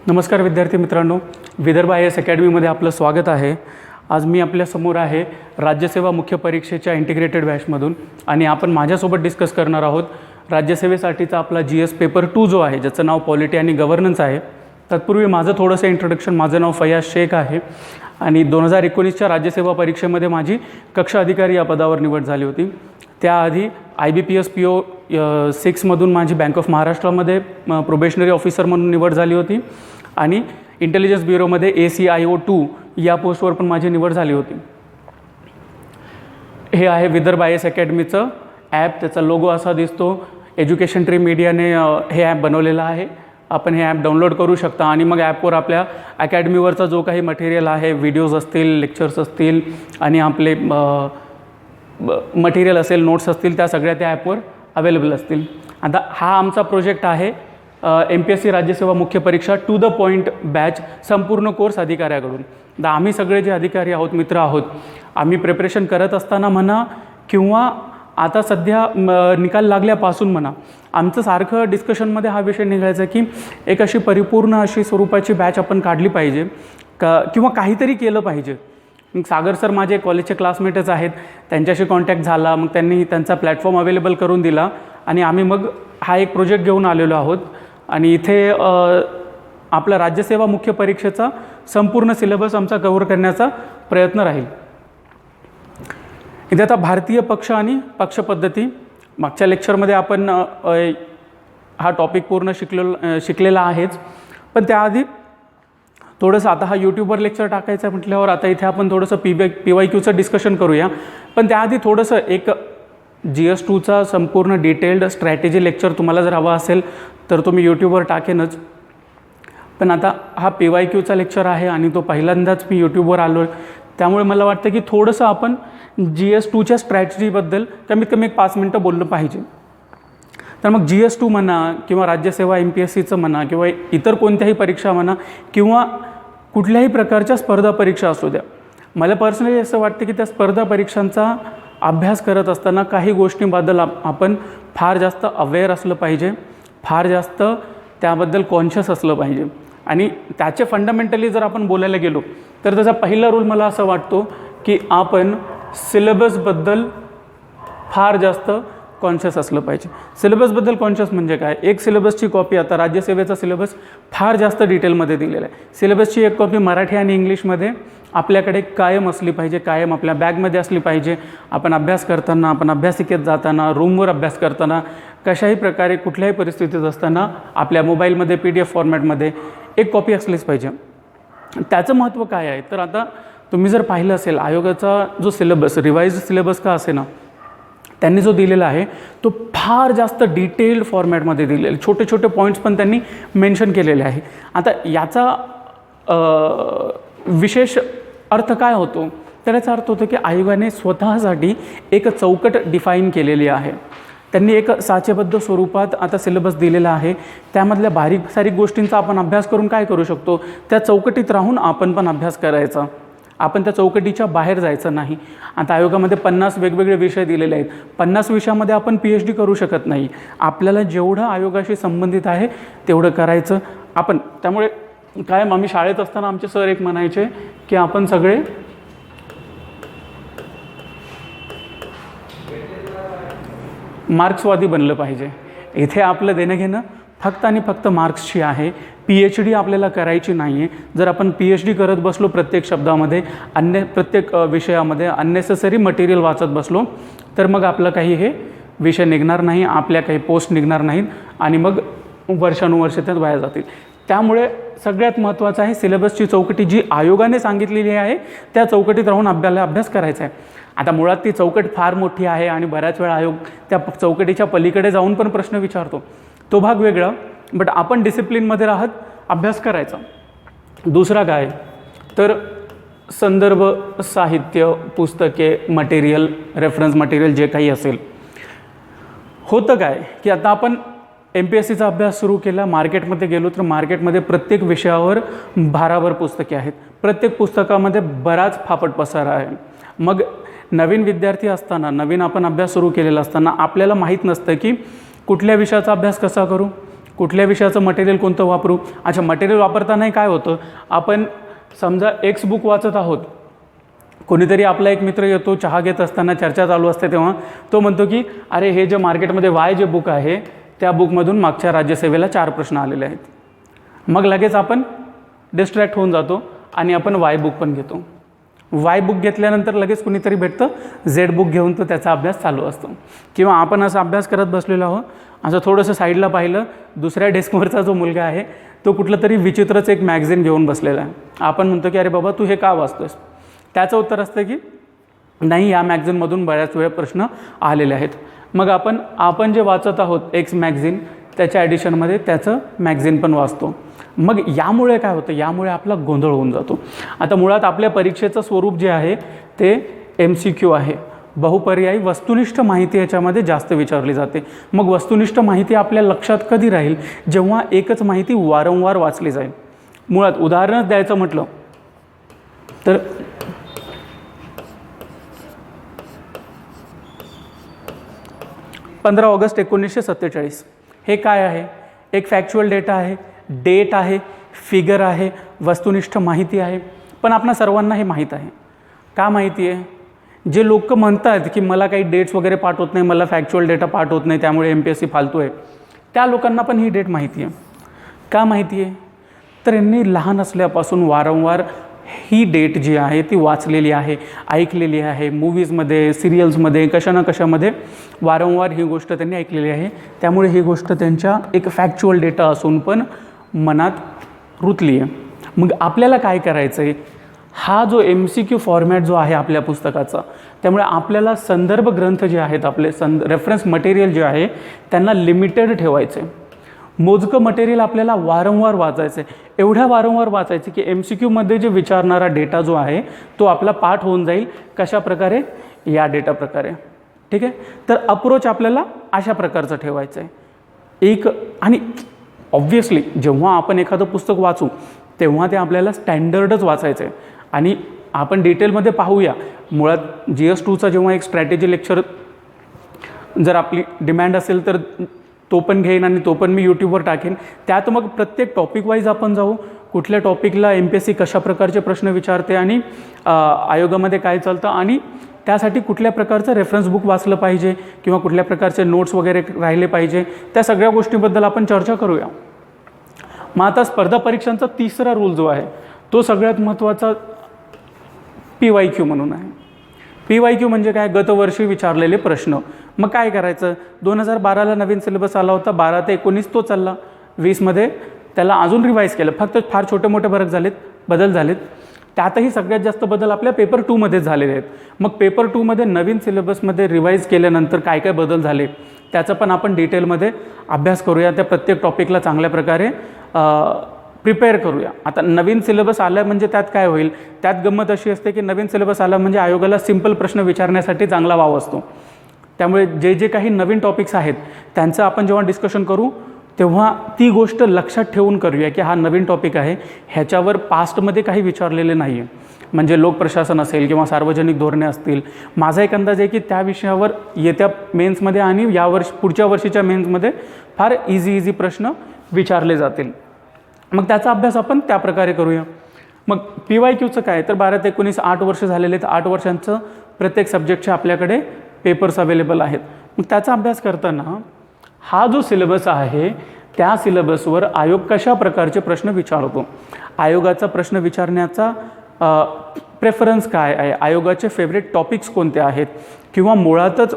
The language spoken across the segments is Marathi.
नमस्कार विद्यार्थी मित्रांनो, विदर्भ IAS अकॅडमीमध्ये आपलं स्वागत आहे। आज मी आपल्यासमोर आहे राज्यसेवा मुख्य परीक्षेच्या इंटिग्रेटेड बॅचमधून आणि आपण माझ्यासोबत डिस्कस करणार आहोत राज्यसेवेसाठीचा आपला GS पेपर 2 जो आहे, ज्याचं नाव पॉलिटी आणि गव्हर्नन्स आहे। तत्पूर्वी माझं थोडंसं इंट्रोडक्शन। माझं नाव फयाज शेख आहे आणि 2019च्या राज्यसेवा परीक्षेमध्ये माझी कक्षा अधिकारी या पदावर निवड झाली होती। त्याआधी IBPS PO 6मधून माझी बँक ऑफ महाराष्ट्रामध्ये प्रोबेशनरी ऑफिसर म्हणून निवड झाली होती आणि इंटेलिजन्स ब्युरोमध्ये ACIO 2 या पोस्टवर पण माझी निवड झाली होती। हे आहे विदर्भ IAS अकॅडमीचं ॲप। त्याचा लोगो असा दिसतो। एज्युकेशन ट्री मीडियाने हे ॲप बनवलेलं आहे। आपण हे ॲप डाउनलोड करू शकता आणि मग ॲपवर आपल्या अकॅडमीवरचा जो काही मटेरियल आहे, व्हिडिओज असतील, लेक्चर्स असतील आणि आपले मटेरियल असेल, नोट्स असतील, त्या सगळ्या त्या ॲपवर अवेलेबल असतील। आता हा आमचा प्रोजेक्ट आहे MPSC राज्यसेवा मुख्य परीक्षा टू द पॉईंट बॅच संपूर्ण कोर्स अधिकाऱ्याकडून। तर आम्ही सगळे जे अधिकारी आहोत, मित्र आहोत, आम्ही प्रिपरेशन करत असताना म्हणा किंवा आता सध्या निकाल लागल्यापासून म्हणा, आमचं सारखं डिस्कशनमध्ये हा विषय निघायचा की एक अशी परिपूर्ण अशी स्वरूपाची बॅच आपण काढली पाहिजे किंवा काहीतरी केलं पाहिजे। मग सागर सर माझे कॉलेजचे क्लासमेटच आहेत, त्यांच्याशी कॉन्टॅक्ट झाला, मग त्यांनी त्यांचा प्लॅटफॉर्म अवेलेबल करून दिला आणि आम्ही मग हा एक प्रोजेक्ट घेऊन आलेलो आहोत आणि इथे आपला राज्यसेवा मुख्य परीक्षेचा संपूर्ण सिलेबस आमचा कव्हर करण्याचा प्रयत्न राहील। इथे आता भारतीय पक्ष आणि पक्षपद्धती, मागच्या लेक्चरमध्ये आपण हा टॉपिक पूर्ण शिकलेला आहेच, पण त्याआधी थोडंसं आता हा यूट्यूबवर लेक्चर टाकायचं म्हटल्यावर आता इथे आपण थोडंसं PYQचं डिस्कशन करूया। पण त्याआधी थोडंसं एक GS 2चा संपूर्ण डिटेल्ड स्ट्रॅटेजी लेक्चर तुम्हाला जर हवा असेल तर तो मी यूट्यूबवर टाकेनच, पण आता हा PYQचा लेक्चर आहे आणि तो पहिल्यांदाच मी यूट्यूबवर आलो आहे, त्यामुळे मला वाटतं की थोडंसं आपण GS 2च्या स्ट्रॅटेजीबद्दल कमीत कमी 5 मिनटं बोललं पाहिजे। तर मग GS 2 म्हणा किंवा राज्यसेवा MPSCचं म्हणा किंवा इतर कोणत्याही परीक्षा म्हणा किंवा कुठल्याही प्रकारच्या स्पर्धा परीक्षा असू द्या, मला पर्सनली असं वाटतं की त्या स्पर्धा परीक्षांचा अभ्यास करत असताना काही गोष्टींबद्दल आपण फार जास्त अवेअर असलं पाहिजे, फार जास्त त्याबद्दल कॉन्शियस असलं पाहिजे। आणि त्याचे फंडामेंटली जर आपण बोलायला गेलो तर त्याचा पहिला रूल मला असं वाटतो की आपण सिलेबसबद्दल फार जास्त कॉन्शियस असलं पाहिजे। सिलेबसबद्दल कॉन्शियस म्हणजे काय? एक सिलेबसची कॉपी, आता राज्यसेवेचा सिलेबस फार जास्त डिटेलमध्ये दिलेला आहे। सिलेबसची एक कॉपी मराठी आणि इंग्लिशमध्ये आपल्याकडे कायम असली पाहिजे, कायम आपल्या बॅगमध्ये असली पाहिजे। आपण अभ्यास करताना, आपण अभ्यासिकेत जाताना, रूमवर अभ्यास करताना, कशाही प्रकारे कुठल्याही परिस्थितीत असताना आपल्या मोबाईलमध्ये PDF फॉर्मॅटमध्ये एक कॉपी असलीच पाहिजे। त्याचं महत्त्व काय आहे? तर आता तुम्ही जर पाहिलं असेल आयोगाचा जो सिलेबस, रिवाइज सिलेबस का असे ना, त्यांनी जो दिलेला आहे तो फार जास्त डिटेल्ड फॉर्मॅटमध्ये दिलेला, छोटे छोटे पॉईंट्स पण त्यांनी मेन्शन केलेले आहे। आता याचा विशेष अर्थ काय होतो? तर याचा अर्थ होतो की आयोगाने स्वतःसाठी एक चौकट डिफाईन केलेली आहे। त्यांनी एक साचेबद्ध स्वरूपात आता सिलेबस दिलेला आहे, त्यामधल्या बारीक सारीक गोष्टींचा आपण अभ्यास करून काय करू शकतो, त्या चौकटीत राहून आपण पण अभ्यास करायचा, आपण त्या चौकटीच्या बाहेर जायचं नाही। आता आयोगामध्ये 50 वेगवेगळे विषय दिलेले आहेत, 50 विषयामध्ये आपण PhD करू शकत नाही। आपल्याला जेवढं आयोगाशी संबंधित आहे तेवढं करायचं आपण। त्यामुळे कायम आम्ही शाळेत असताना आमचे सर एक म्हणायचे की आपण सगळे मार्क्सवादी बनलं पाहिजे। इथे आपलं देणं घेणं फक्त आणि फक्त मार्क्सची आहे। PhD आपल्याला करायची नाही आहे। जर आपण PhD करत बसलो प्रत्येक शब्दामध्ये, प्रत्येक विषयामध्ये अननेसेसरी मटेरियल वाचत बसलो तर मग आपलं काही हे विषय निघणार नाही, आपल्या काही पोस्ट निघणार नाहीत आणि मग वर्षानुवर्षे त्यात वाया जातील। त्यामुळे सगळ्यात महत्त्वाचं आहे सिलेबसची चौकटी जी आयोगाने सांगितलेली आहे त्या चौकटीत राहून आपल्याला अभ्यास करायचा आहे। आता मुळात ती चौकट फार मोठी आहे आणि बऱ्याच वेळा आयोग त्या चौकटीच्या पलीकडे जाऊन पण प्रश्न विचारतो, तो भाग वेगळा, बट आपण डिसिप्लिनमध्ये राहत अभ्यास करायचा। दुसरा काय तर संदर्भ साहित्य, पुस्तके, मटेरियल, रेफरन्स मटेरियल जे काही असेल। होतं काय की आता आपण MPSCचा अभ्यास सुरू केला, मार्केटमध्ये गेलो तर मार्केटमध्ये प्रत्येक विषयावर भाराभर पुस्तके आहेत, प्रत्येक पुस्तकामध्ये बराच फापट पसारा आहे। मग नवीन विद्यार्थी असताना, नवीन आपण अभ्यास सुरू केलेला असताना आपल्याला माहीत नसतं की कुठल्या विषयाचा अभ्यास कसा करू, कुठल्या विषयाचं मटेरियल कोणतं वापरू. अच्छा, मटेरियल वापरतानाही काय होतं, आपण समजा एक्स बुक वाचत आहोत, कोणीतरी आपला एक मित्र येतो, चहा घेत असताना चर्चा चालू असते तेव्हा तो म्हणतो की अरे हे जे मार्केटमध्ये वाय जे बुक आहे त्या बुकमधून मागच्या राज्यसेवेला 4 प्रश्न आलेले आहेत. मग लगेच आपण डिस्ट्रॅक्ट होऊन जातो आणि आपण वाय बुक पण घेतो. वाय बुक घेतल्यानंतर लगेच कुणीतरी भेटतं झेड बुक घेऊन तो त्याचा अभ्यास चालू असतो. किंवा आपण असा अभ्यास करत बसलेलो आहोत, असं थोडंसं साईडला पाहिलं, दुसऱ्या डेस्कवरचा जो मुलगा आहे तो कुठलं तरी विचित्रच एक मॅगझिन घेऊन बसलेला आहे. आपण म्हणतो की अरे बाबा तू हे का वाचतोस. त्याचं उत्तर असतं की नाही, या मॅगझिनमधून बऱ्याच वेळा प्रश्न आलेले आहेत. मग आपण जे वाचत आहोत एक्स मॅगझिन, त्याच्या ॲडिशनमध्ये त्याचं मॅगझिन पण वाचतो. मग यामुळे काय होतं, यामुळे आपला गोंधळ होऊन जातो. आता मुळात आपल्या परीक्षेचं स्वरूप जे आहे ते MCQ आहे, बहुपर्यायी वस्तुनिष्ठ माहिती याच्यामध्ये जास्त विचारली जाते. मग वस्तुनिष्ठ माहिती आपल्या लक्षात कधी राहील, जेव्हा एकच माहिती वारंवार वाचली जाईल. मुळात उदाहरणच द्यायचं म्हटलं तर 15 ऑगस्ट 1947 हे काय आहे, एक फॅक्च्युअल डेटा आहे, डेट आहे, फिगर आहे, वस्तुनिष्ठ माहिती आहे. पण आपणा सर्वांना हे माहीत आहे. का माहिती आहे, जे लोक म्हणतात की मला काही डेट्स वगैरे पाठवत नाही, मला फॅक्च्युअल डेटा पाठवत नाही, त्यामुळे MPSC फालतू आहे, त्या लोकांना पण ही डेट माहिती आहे. का माहिती आहे, तर यांनी लहान असल्यापासून वारंवार ही डेट जी आहे ती वाचलेली आहे, ऐकलेली आहे. मूवीजमध्ये, सिरियल्समध्ये, कशा ना कशामध्ये वारंवार ही गोष्ट त्यांनी ऐकलेली आहे. त्यामुळे ही गोष्ट त्यांच्या एक फॅक्च्युअल डेटा असून पण मनात रुतली आहे. मग आपल्याला काय करायचं आहे, हा जो MCQ फॉर्मॅट जो आहे आपल्या पुस्तकाचा, त्यामुळे आपल्याला संदर्भ ग्रंथ जे आहेत आपले रेफरन्स मटेरियल जे आहे त्यांना लिमिटेड ठेवायचे. मोजकं मटेरियल आपल्याला वारंवार वाचायचं आहे. एवढ्या वारंवार वाचायचे की MCQमध्ये जे विचारणारा डेटा जो आहे तो आपला पाठ होऊन जाईल. कशा प्रकारे, या डेटा प्रकारे. ठीक आहे. तर अप्रोच आपल्याला अशा प्रकारचं ठेवायचं आहे एक. आणि ऑब्व्हियसली जेव्हा आपण एखादं पुस्तक वाचू तेव्हा ते आपल्याला स्टँडर्डच वाचायचं आहे. आणि आपण डिटेलमध्ये पाहूया. मुळात GS2चा जेव्हा एक स्ट्रॅटेजी लेक्चर जर आपली डिमॅन्ड असेल तर तो पण घेईन आणि तो पण मी यूट्यूबवर टाकेन. त्यात मग प्रत्येक टॉपिक वाईज आपण जाऊ, कुठल्या टॉपिकला MPSC कशा प्रकारचे प्रश्न विचारते आणि आयोगामध्ये काय चालतं आणि त्यासाठी कुठल्या प्रकारचं रेफरन्स बुक वाचलं पाहिजे किंवा कुठल्या प्रकारचे नोट्स वगैरे राहिले पाहिजे, त्या सगळ्या गोष्टींबद्दल आपण चर्चा करूया. मग आता स्पर्धा परीक्षांचा तिसरा रूल जो आहे तो सगळ्यात महत्त्वाचा PYQ म्हणून आहे. PYQ म्हणजे काय, गतवर्षी विचारलेले प्रश्न. मग काय करायचं, 2012ला नवीन सिलेबस आला होता, 12 ते 19 तो चालला, 20मध्ये त्याला अजून रिवाईज केलं. फक्त फार छोटे मोठे बदल झालेत. त्यातही सगळ्यात जास्त बदल आपल्या पेपर 2मध्ये झालेले आहेत. मग पेपर 2मध्ये नवीन सिलेबसमध्ये रिवाईज केल्यानंतर काय काय बदल झाले त्याचा पण आपण डिटेलमध्ये अभ्यास करूया. त्या प्रत्येक टॉपिकला चांगल्या प्रकारे प्रिपेअर करूया. आता नवीन सिलेबस आलं म्हणजे त्यात काय होईल, त्यात गंमत अशी असते की नवीन सिलेबस आला म्हणजे आयोगाला सिंपल प्रश्न विचारण्यासाठी चांगला वाव असतो. त्यामुळे जे काही नवीन टॉपिक्स आहेत त्यांचं आपण जेव्हा डिस्कशन करू तेव्हा ती गोष्ट लक्षात ठेवून करूया की हा नवीन टॉपिक आहे, ह्याच्यावर पास्टमध्ये काही विचारलेले नाही आहे. म्हणजे लोकप्रशासन असेल किंवा सार्वजनिक धोरणे असतील. माझा एक अंदाज आहे की त्या विषयावर येत्या मेन्समध्ये आणि पुढच्या वर्षीच्या मेन्समध्ये फार इझी प्रश्न विचारले जातील. मग त्याचा अभ्यास आपण त्या प्रकारे करूया. मग PYQचं काय, तर 12 ते 19 8 वर्ष झालेले आहेत. 8 वर्षांचं प्रत्येक सब्जेक्टचे आपल्याकडे पेपर्स अवेलेबल आहेत. मग त्याचा अभ्यास करताना हा जो सिलेबस आहे त्या सिलेबसवर आयोग कशा प्रकारचे प्रश्न विचारतो, आयोगाचा प्रश्न विचारण्याचा प्रेफरन्स काय आहे, आयोगाचे फेवरेट टॉपिक्स कोणते आहेत, किंवा मुळातच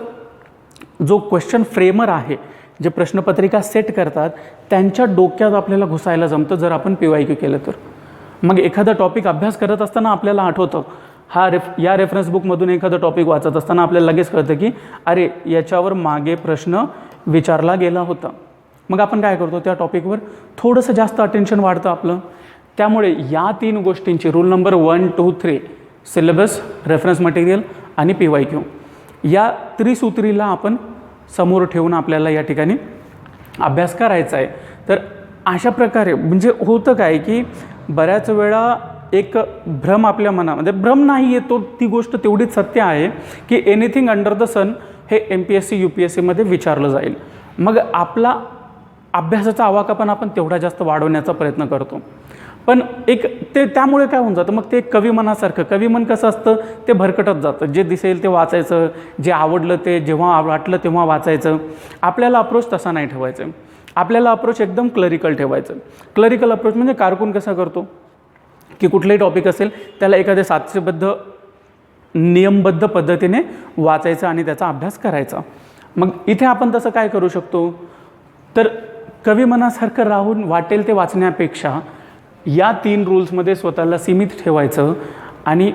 जो क्वेश्चन फ्रेमर आहे, जे प्रश्नपत्रिका सेट करतात त्यांच्या डोक्यात आपल्याला घुसायला जमतं जर आपण PYQ केलं तर. मग एखादा टॉपिक अभ्यास करत असताना आपल्याला आठवतं, या रेफरन्स बुकमधून एखादं टॉपिक वाचत असताना आपल्याला लगेच कळतं की अरे याच्यावर मागे प्रश्न विचारला गेला होता. मग आपण काय करतो, त्या टॉपिकवर थोडंसं जास्त अटेन्शन वाढतं आपलं. त्यामुळे या 3 गोष्टींची rule number 1, 2, 3 syllabus, reference material आणि PYQ या त्रिसूत्रीला आपण समोर ठेवून आपल्याला या ठिकाणी अभ्यास करायचा आहे. तर अशा प्रकारे म्हणजे होतं काय की बऱ्याच वेळा एक भ्रम आपल्या मनामध्ये, भ्रम नाही आहे तो, ती गोष्ट तेवढीच सत्य आहे की एनिथिंग अंडर द सन हे MPSC UPSCमध्ये विचारलं जाईल. मग अभ्यासाचा आवाका पण आपण तेवढा जास्त वाढवण्याचा प्रयत्न करतो. पण एक ते त्यामुळे काय होऊन जातं, मग ते कविमनासारखं, कविमन कसं असतं ते भरकटत जातं. जे दिसेल ते वाचायचं, जे आवडलं ते जेव्हा वाटलं तेव्हा वाचायचं. आपल्याला अप्रोच तसा नाही ठेवायचं. आपल्याला अप्रोच एकदम क्लरिकल ठेवायचं. क्लरिकल अप्रोच म्हणजे कारकून कसा करतो की कुठलाही टॉपिक असेल त्याला एखाद्या सातत्यबद्ध नियमबद्ध पद्धतीने वाचायचं आणि त्याचा अभ्यास करायचा. मग इथे आपण तसं काय करू शकतो, तर कविमनासारखं राहून वाटेल ते वाचण्यापेक्षा या 3 रूल्समध्ये स्वतःला सीमित ठेवायचं आणि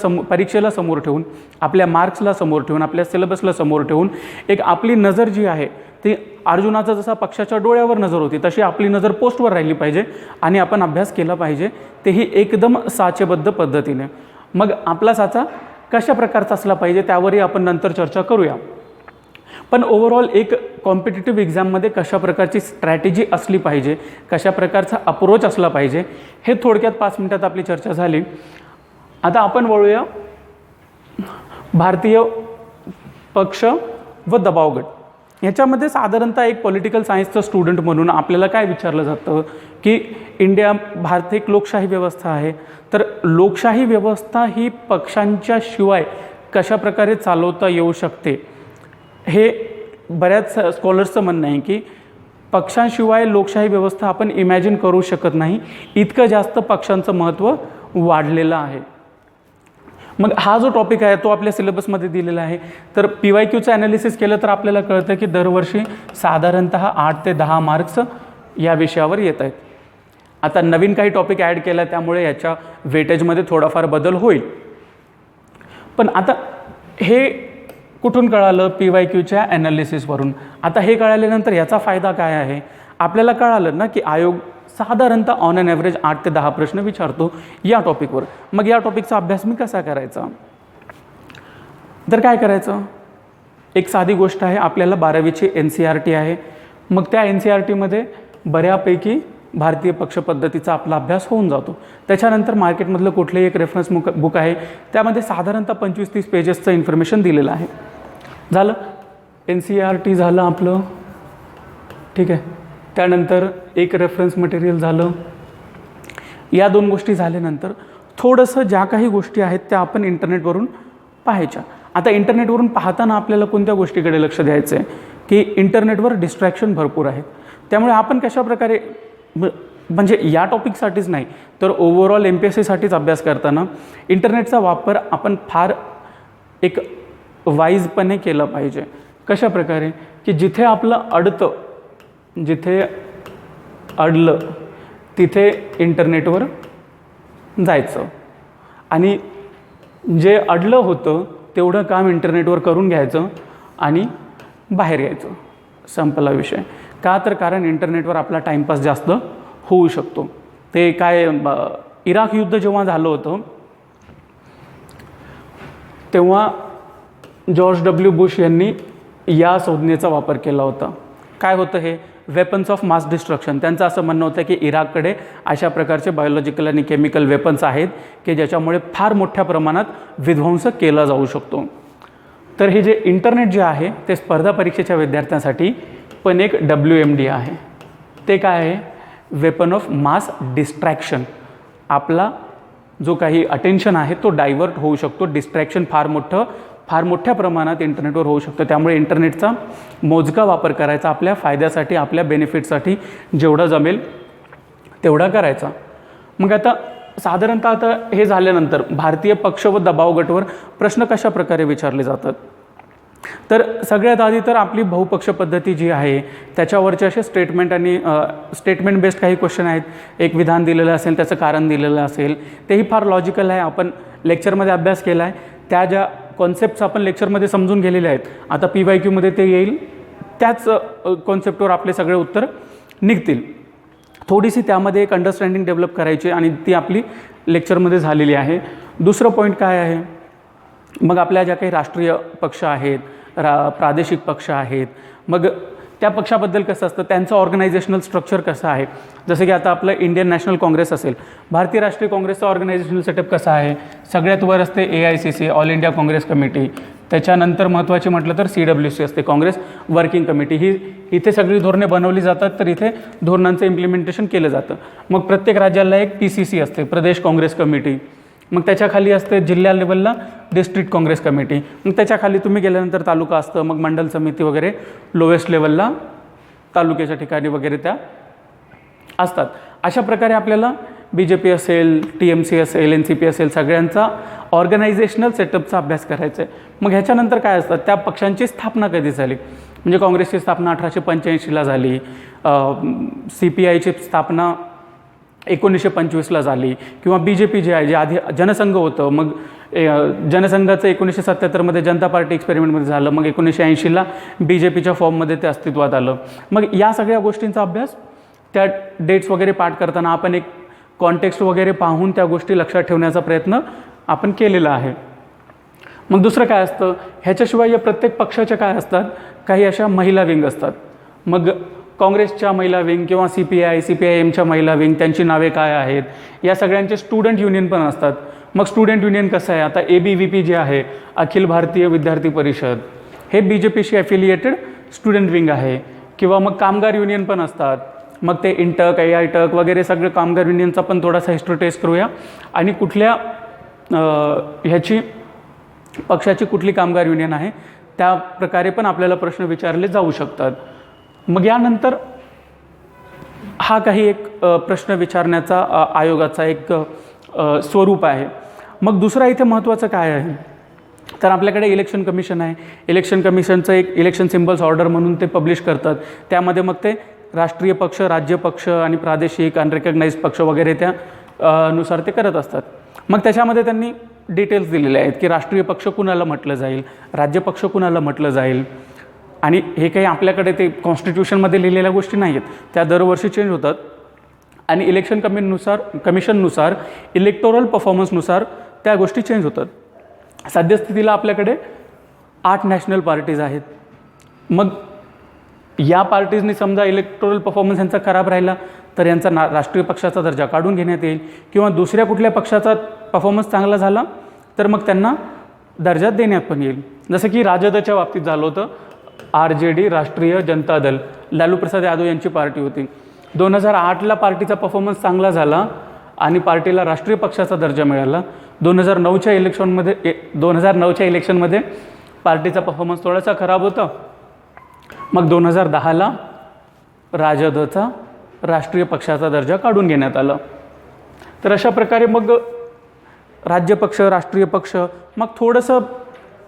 परीक्षेला समोर ठेवून, आपल्या मार्क्सला समोर ठेवून, आपल्या सिलेबसला समोर ठेवून एक आपली नजर जी आहे ती अर्जुनाचा जसा पक्षाच्या डोळ्यावर नजर होती तशी आपली नजर पोस्टवर राहिली पाहिजे आणि आपण अभ्यास केला पाहिजे, तेही एकदम साचेबद्ध पद्धतीने. मग आपला साचा कशा प्रकारचा असला पाहिजे त्यावरही आपण नंतर चर्चा करूया. पण ओव्हरऑल एक कॉम्पिटिटिव्ह एक्झाममध्ये कशा प्रकारची स्ट्रॅटेजी असली पाहिजे, कशा प्रकारचा अप्रोच असला पाहिजे, हे थोडक्यात 5 मिनिटात आपली चर्चा झाली. आता आपण वळूया भारतीय पक्ष व दबावगट. ह्याच्यामध्ये साधारणतः एक पॉलिटिकल सायन्सचं स्टुडंट म्हणून आपल्याला काय विचारलं जातं की भारत एक लोकशाही व्यवस्था आहे, तर लोकशाही व्यवस्था ही पक्षांच्या शिवाय कशा प्रकारे चालवता येऊ शकते. हे बऱ्याच स्कॉलर्सचं म्हणणं आहे की पक्षांशिवाय लोकशाही व्यवस्था आपण इमॅजिन करू शकत नाही, इतकं जास्त पक्षांचं महत्त्व वाढलेलं आहे. मग हा जो टॉपिक आहे तो आपल्या सिलेबसमध्ये दिलेला आहे. तर PYQचं ॲनालिसिस केलं तर आपल्याला कळतं की दरवर्षी साधारणतः 8 ते 10 मार्क्स या विषयावर येत आहेत. आता नवीन काही टॉपिक ॲड केला त्यामुळे याच्या वेटेजमध्ये थोडाफार बदल होईल. पण आता हे कुठून कळालं, PYQच्या ॲनालिसिसवरून. आता हे कळाल्यानंतर याचा फायदा काय आहे, आपल्याला कळालं ना की आयोग साधारणतः ऑन ॲन ॲव्हरेज 8 ते 10 प्रश्न विचारतो या टॉपिकवर. मग या टॉपिकचा अभ्यास मी कसा करायचा, तर काय करायचं, एक साधी गोष्ट आहे, आपल्याला 12वीची NCERT आहे. मग त्या NCERTमध्ये बऱ्यापैकी भारतीय पक्ष पद्धतीचा आपला अभ्यास होऊन जातो. त्याच्यानंतर मार्केटमधलं कुठलंही एक रेफरन्स बुक आहे, त्यामध्ये साधारणतः 25-30 पेजेसचं इन्फॉर्मेशन दिलेलं आहे. झालं, NCERT झालं आपलं, ठीक आहे. त्यानंतर एक रेफरन्स मटेरियल झालं. या 2 गोष्टी झाल्यानंतर थोडंसं ज्या काही गोष्टी आहेत त्या आपण इंटरनेटवरून पाहायच्या. आता इंटरनेटवरून पाहताना आपल्याला कोणत्या गोष्टीकडे लक्ष द्यायचं आहे की इंटरनेटवर डिस्ट्रॅक्शन भरपूर आहेत. त्यामुळे आपण कशाप्रकारे, म्हणजे या टॉपिकसाठीच नाही तर ओव्हरऑल MPSCसाठीच अभ्यास करताना इंटरनेटचा वापर आपण फार एक वाईजपणे केला पाहिजे. कशा प्रकारे की जिथे आपलं जिथे अडलं तिथे इंटरनेटवर जायचं आणि जे अडलं होतं तेवढं काम इंटरनेटवर करून घ्यायचं आणि बाहेर यायचं. संपला विषय. का तर कारण इंटरनेटवर आपला टाईमपास जास्त होऊ शकतो. ते काय, इराक युद्ध जेव्हा झालं होतं तेव्हा जॉर्ज W. बुश यांनी या संज्ञेचा वापर केला होता. काय होतं हे, वेपन्स ऑफ मास डिस्ट्रक्शन. त्यांचं असं म्हणणं होतं की इराककडे अशा प्रकारचे बायोलॉजिकल आणि केमिकल वेपन्स आहेत की ज्याच्यामुळे फार मोठ्या प्रमाणात विध्वंस केला जाऊ शकतो. तर हे जे इंटरनेट जे आहे ते स्पर्धा परीक्षेच्या विद्यार्थ्यांसाठी पण एक WMD आहे. ते काय आहे, वेपन ऑफ मास डिस्ट्रॅक्शन. आपला जो काही अटेन्शन आहे तो डायव्हर्ट होऊ शकतो. डिस्ट्रॅक्शन फार मोठ्या प्रमाणात इंटरनेटवर होऊ शकतं. त्यामुळे इंटरनेटचा मोजका वापर करायचा, आपल्या फायद्यासाठी, आपल्या बेनिफिटसाठी जेवढा जमेल तेवढा करायचा. मग आता साधारणतः आता हे झाल्यानंतर भारतीय पक्ष व दबाव गटवर प्रश्न कशा प्रकारे विचारले जातात, तर सगळ्यात आधी तर आपली बहुपक्ष पद्धती जी आहे त्याच्यावरचे असे स्टेटमेंट बेस्ड काही क्वेश्चन आहेत. एक विधान दिलेलं असेल, त्याचं कारण दिलेलं असेल, तेही फार लॉजिकल आहे. आपण लेक्चरमध्ये अभ्यास केला आहे, त्या ज्या कॉन्सेप्ट्स आपण लेक्चरमध्ये समजून गेलेले आहेत, आता PYQमध्ये ते येईल, त्याच कॉन्सेप्टवर आपले सगळे उत्तर निघतील. थोडीशी त्यामध्ये एक अंडरस्टँडिंग डेव्हलप करायची आणि ती आपली लेक्चरमध्ये झालेली आहे. दुसरं पॉईंट काय आहे, मग आपल्या ज्या काही राष्ट्रीय पक्ष आहेत, प्रादेशिक पक्ष आहेत, मग त्या पक्षाबद्दल कसं असतं, त्यांचं ऑर्गनायझेशनल स्ट्रक्चर कसं आहे. जसं की आता आपलं इंडियन नॅशनल काँग्रेस असेल, भारतीय राष्ट्रीय काँग्रेसचं ऑर्गनायझेशनल सेटअप कसं आहे, सगळ्यात वर असते AICC, all India Congress committee. त्याच्यानंतर महत्त्वाची म्हटलं तर CWC असते, काँग्रेस वर्किंग कमिटी. ही इथे सगळी धोरणे बनवली जातात, तर इथे धोरणांचं इम्प्लिमेंटेशन केलं जातं. मग प्रत्येक राज्याला एक PCC असते, प्रदेश काँग्रेस कमिटी. मग त्याच्याखाली असते जिल्हा लेवलला डिस्ट्रिक्ट काँग्रेस कमिटी. मग त्याच्याखाली तुम्ही गेल्यानंतर तालुका असतं, मग मंडल समिती वगैरे लोएस्ट लेवलला तालुक्याच्या ठिकाणी वगैरे त्या असतात. अशा प्रकारे आपल्याला BJP असेल, TMC असेल, NCP असेल, सगळ्यांचा ऑर्गनायझेशनल सेटअपचा अभ्यास करायचा आहे. मग ह्याच्यानंतर काय असतात, त्या पक्षांची स्थापना कधी झाली. म्हणजे काँग्रेसची स्थापना 1885ला झाली, CPIची स्थापना 1925ला झाली, किंवा BJP जे आहे, जे आधी जनसंघ होतं, मग जनसंघाचं 1977मध्ये जनता पार्टी एक्सपेरिमेंटमध्ये झालं, मग 1980ला BJPच्या फॉर्ममध्ये ते अस्तित्वात आलं. मग या सगळ्या गोष्टींचा अभ्यास, त्या डेट्स वगैरे पाठ करताना आपण एक कॉन्टेक्स्ट वगैरे पाहून त्या गोष्टी लक्षात ठेवण्याचा प्रयत्न आपण केलेला आहे. मग दुसरं काय असतं, ह्याच्याशिवाय या प्रत्येक पक्षाच्या काय असतात, काही अशा महिला विंग असतात. मग काँग्रेसच्या महिला विंग किंवा CPIMच्या महिला विंग, त्यांची नावे काय आहेत, या सगळ्यांचे स्टुडंट युनियन पण असतात. मग स्टुडंट युनियन कसं आहे, आता ABVP जे आहे, अखिल भारतीय विद्यार्थी परिषद, हे BJPशी ॲफिलिएटेड स्टुडंट विंग आहे. किंवा मग कामगार युनियन पण असतात. मग ते इंटक, AITUC वगैरे सगळे कामगार युनियनचा पण थोडासा हिस्ट्री टेस्ट करूया, आणि कुठल्या ह्याची पक्षाची कुठली कामगार युनियन आहे, त्या प्रकारे पण आपल्याला प्रश्न विचारले जाऊ शकतात. मग यानंतर हा काही एक प्रश्न विचारण्याचा आयोगाचा एक स्वरूप आहे. मग दुसरा इथे महत्त्वाचं काय आहे, तर आपल्याकडे इलेक्शन कमिशन आहे. इलेक्शन कमिशनचं एक इलेक्शन सिम्बल्स ऑर्डर म्हणून ते पब्लिश करतात. त्यामध्ये मग ते राष्ट्रीय पक्ष, राज्य पक्ष आणि प्रादेशिक अनरिकग्नाइज्ड पक्ष वगैरे त्या नुसार ते करत असतात. मग त्याच्यामध्ये त्यांनी डिटेल्स दिलेले आहेत की राष्ट्रीय पक्ष कुणाला म्हटलं जाईल, राज्य पक्ष कुणाला म्हटलं जाईल. आणि हे काही आपल्याकडे ते कॉन्स्टिट्यूशनमध्ये लिहिलेल्या गोष्टी नाही आहेत, त्या दरवर्षी चेंज होतात. आणि इलेक्शन कमिशननुसार इलेक्टोरल परफॉर्मन्सनुसार त्या गोष्टी चेंज होतात. सद्यस्थितीला आपल्याकडे 8 नॅशनल पार्टीज आहेत. मग या पार्टीजनी समजा इलेक्टोरल परफॉर्मन्स यांचा खराब राहिला तर यांचा राष्ट्रीय पक्षाचा दर्जा काढून घेण्यात येईल, किंवा दुसऱ्या कुठल्या पक्षाचा परफॉर्मन्स चांगला झाला तर मग त्यांना दर्जा देण्यात पण येईल. जसं की राजदच्या बाबतीत झालं होतं. RJD, राष्ट्रीय जनता दल, लालू प्रसाद यादव यांची पार्टी होती. 2008ला पार्टीचा परफॉर्मन्स चांगला झाला आणि पार्टीला राष्ट्रीय पक्षाचा दर्जा मिळाला. 2009च्या इलेक्शनमध्ये पार्टीचा परफॉर्मन्स थोडासा खराब होता. मग 2010ला राजदचा राष्ट्रीय पक्षाचा दर्जा काढून घेण्यात आला. तर अशा प्रकारे मग राज्य पक्ष, राष्ट्रीय पक्ष, मग थोडंसं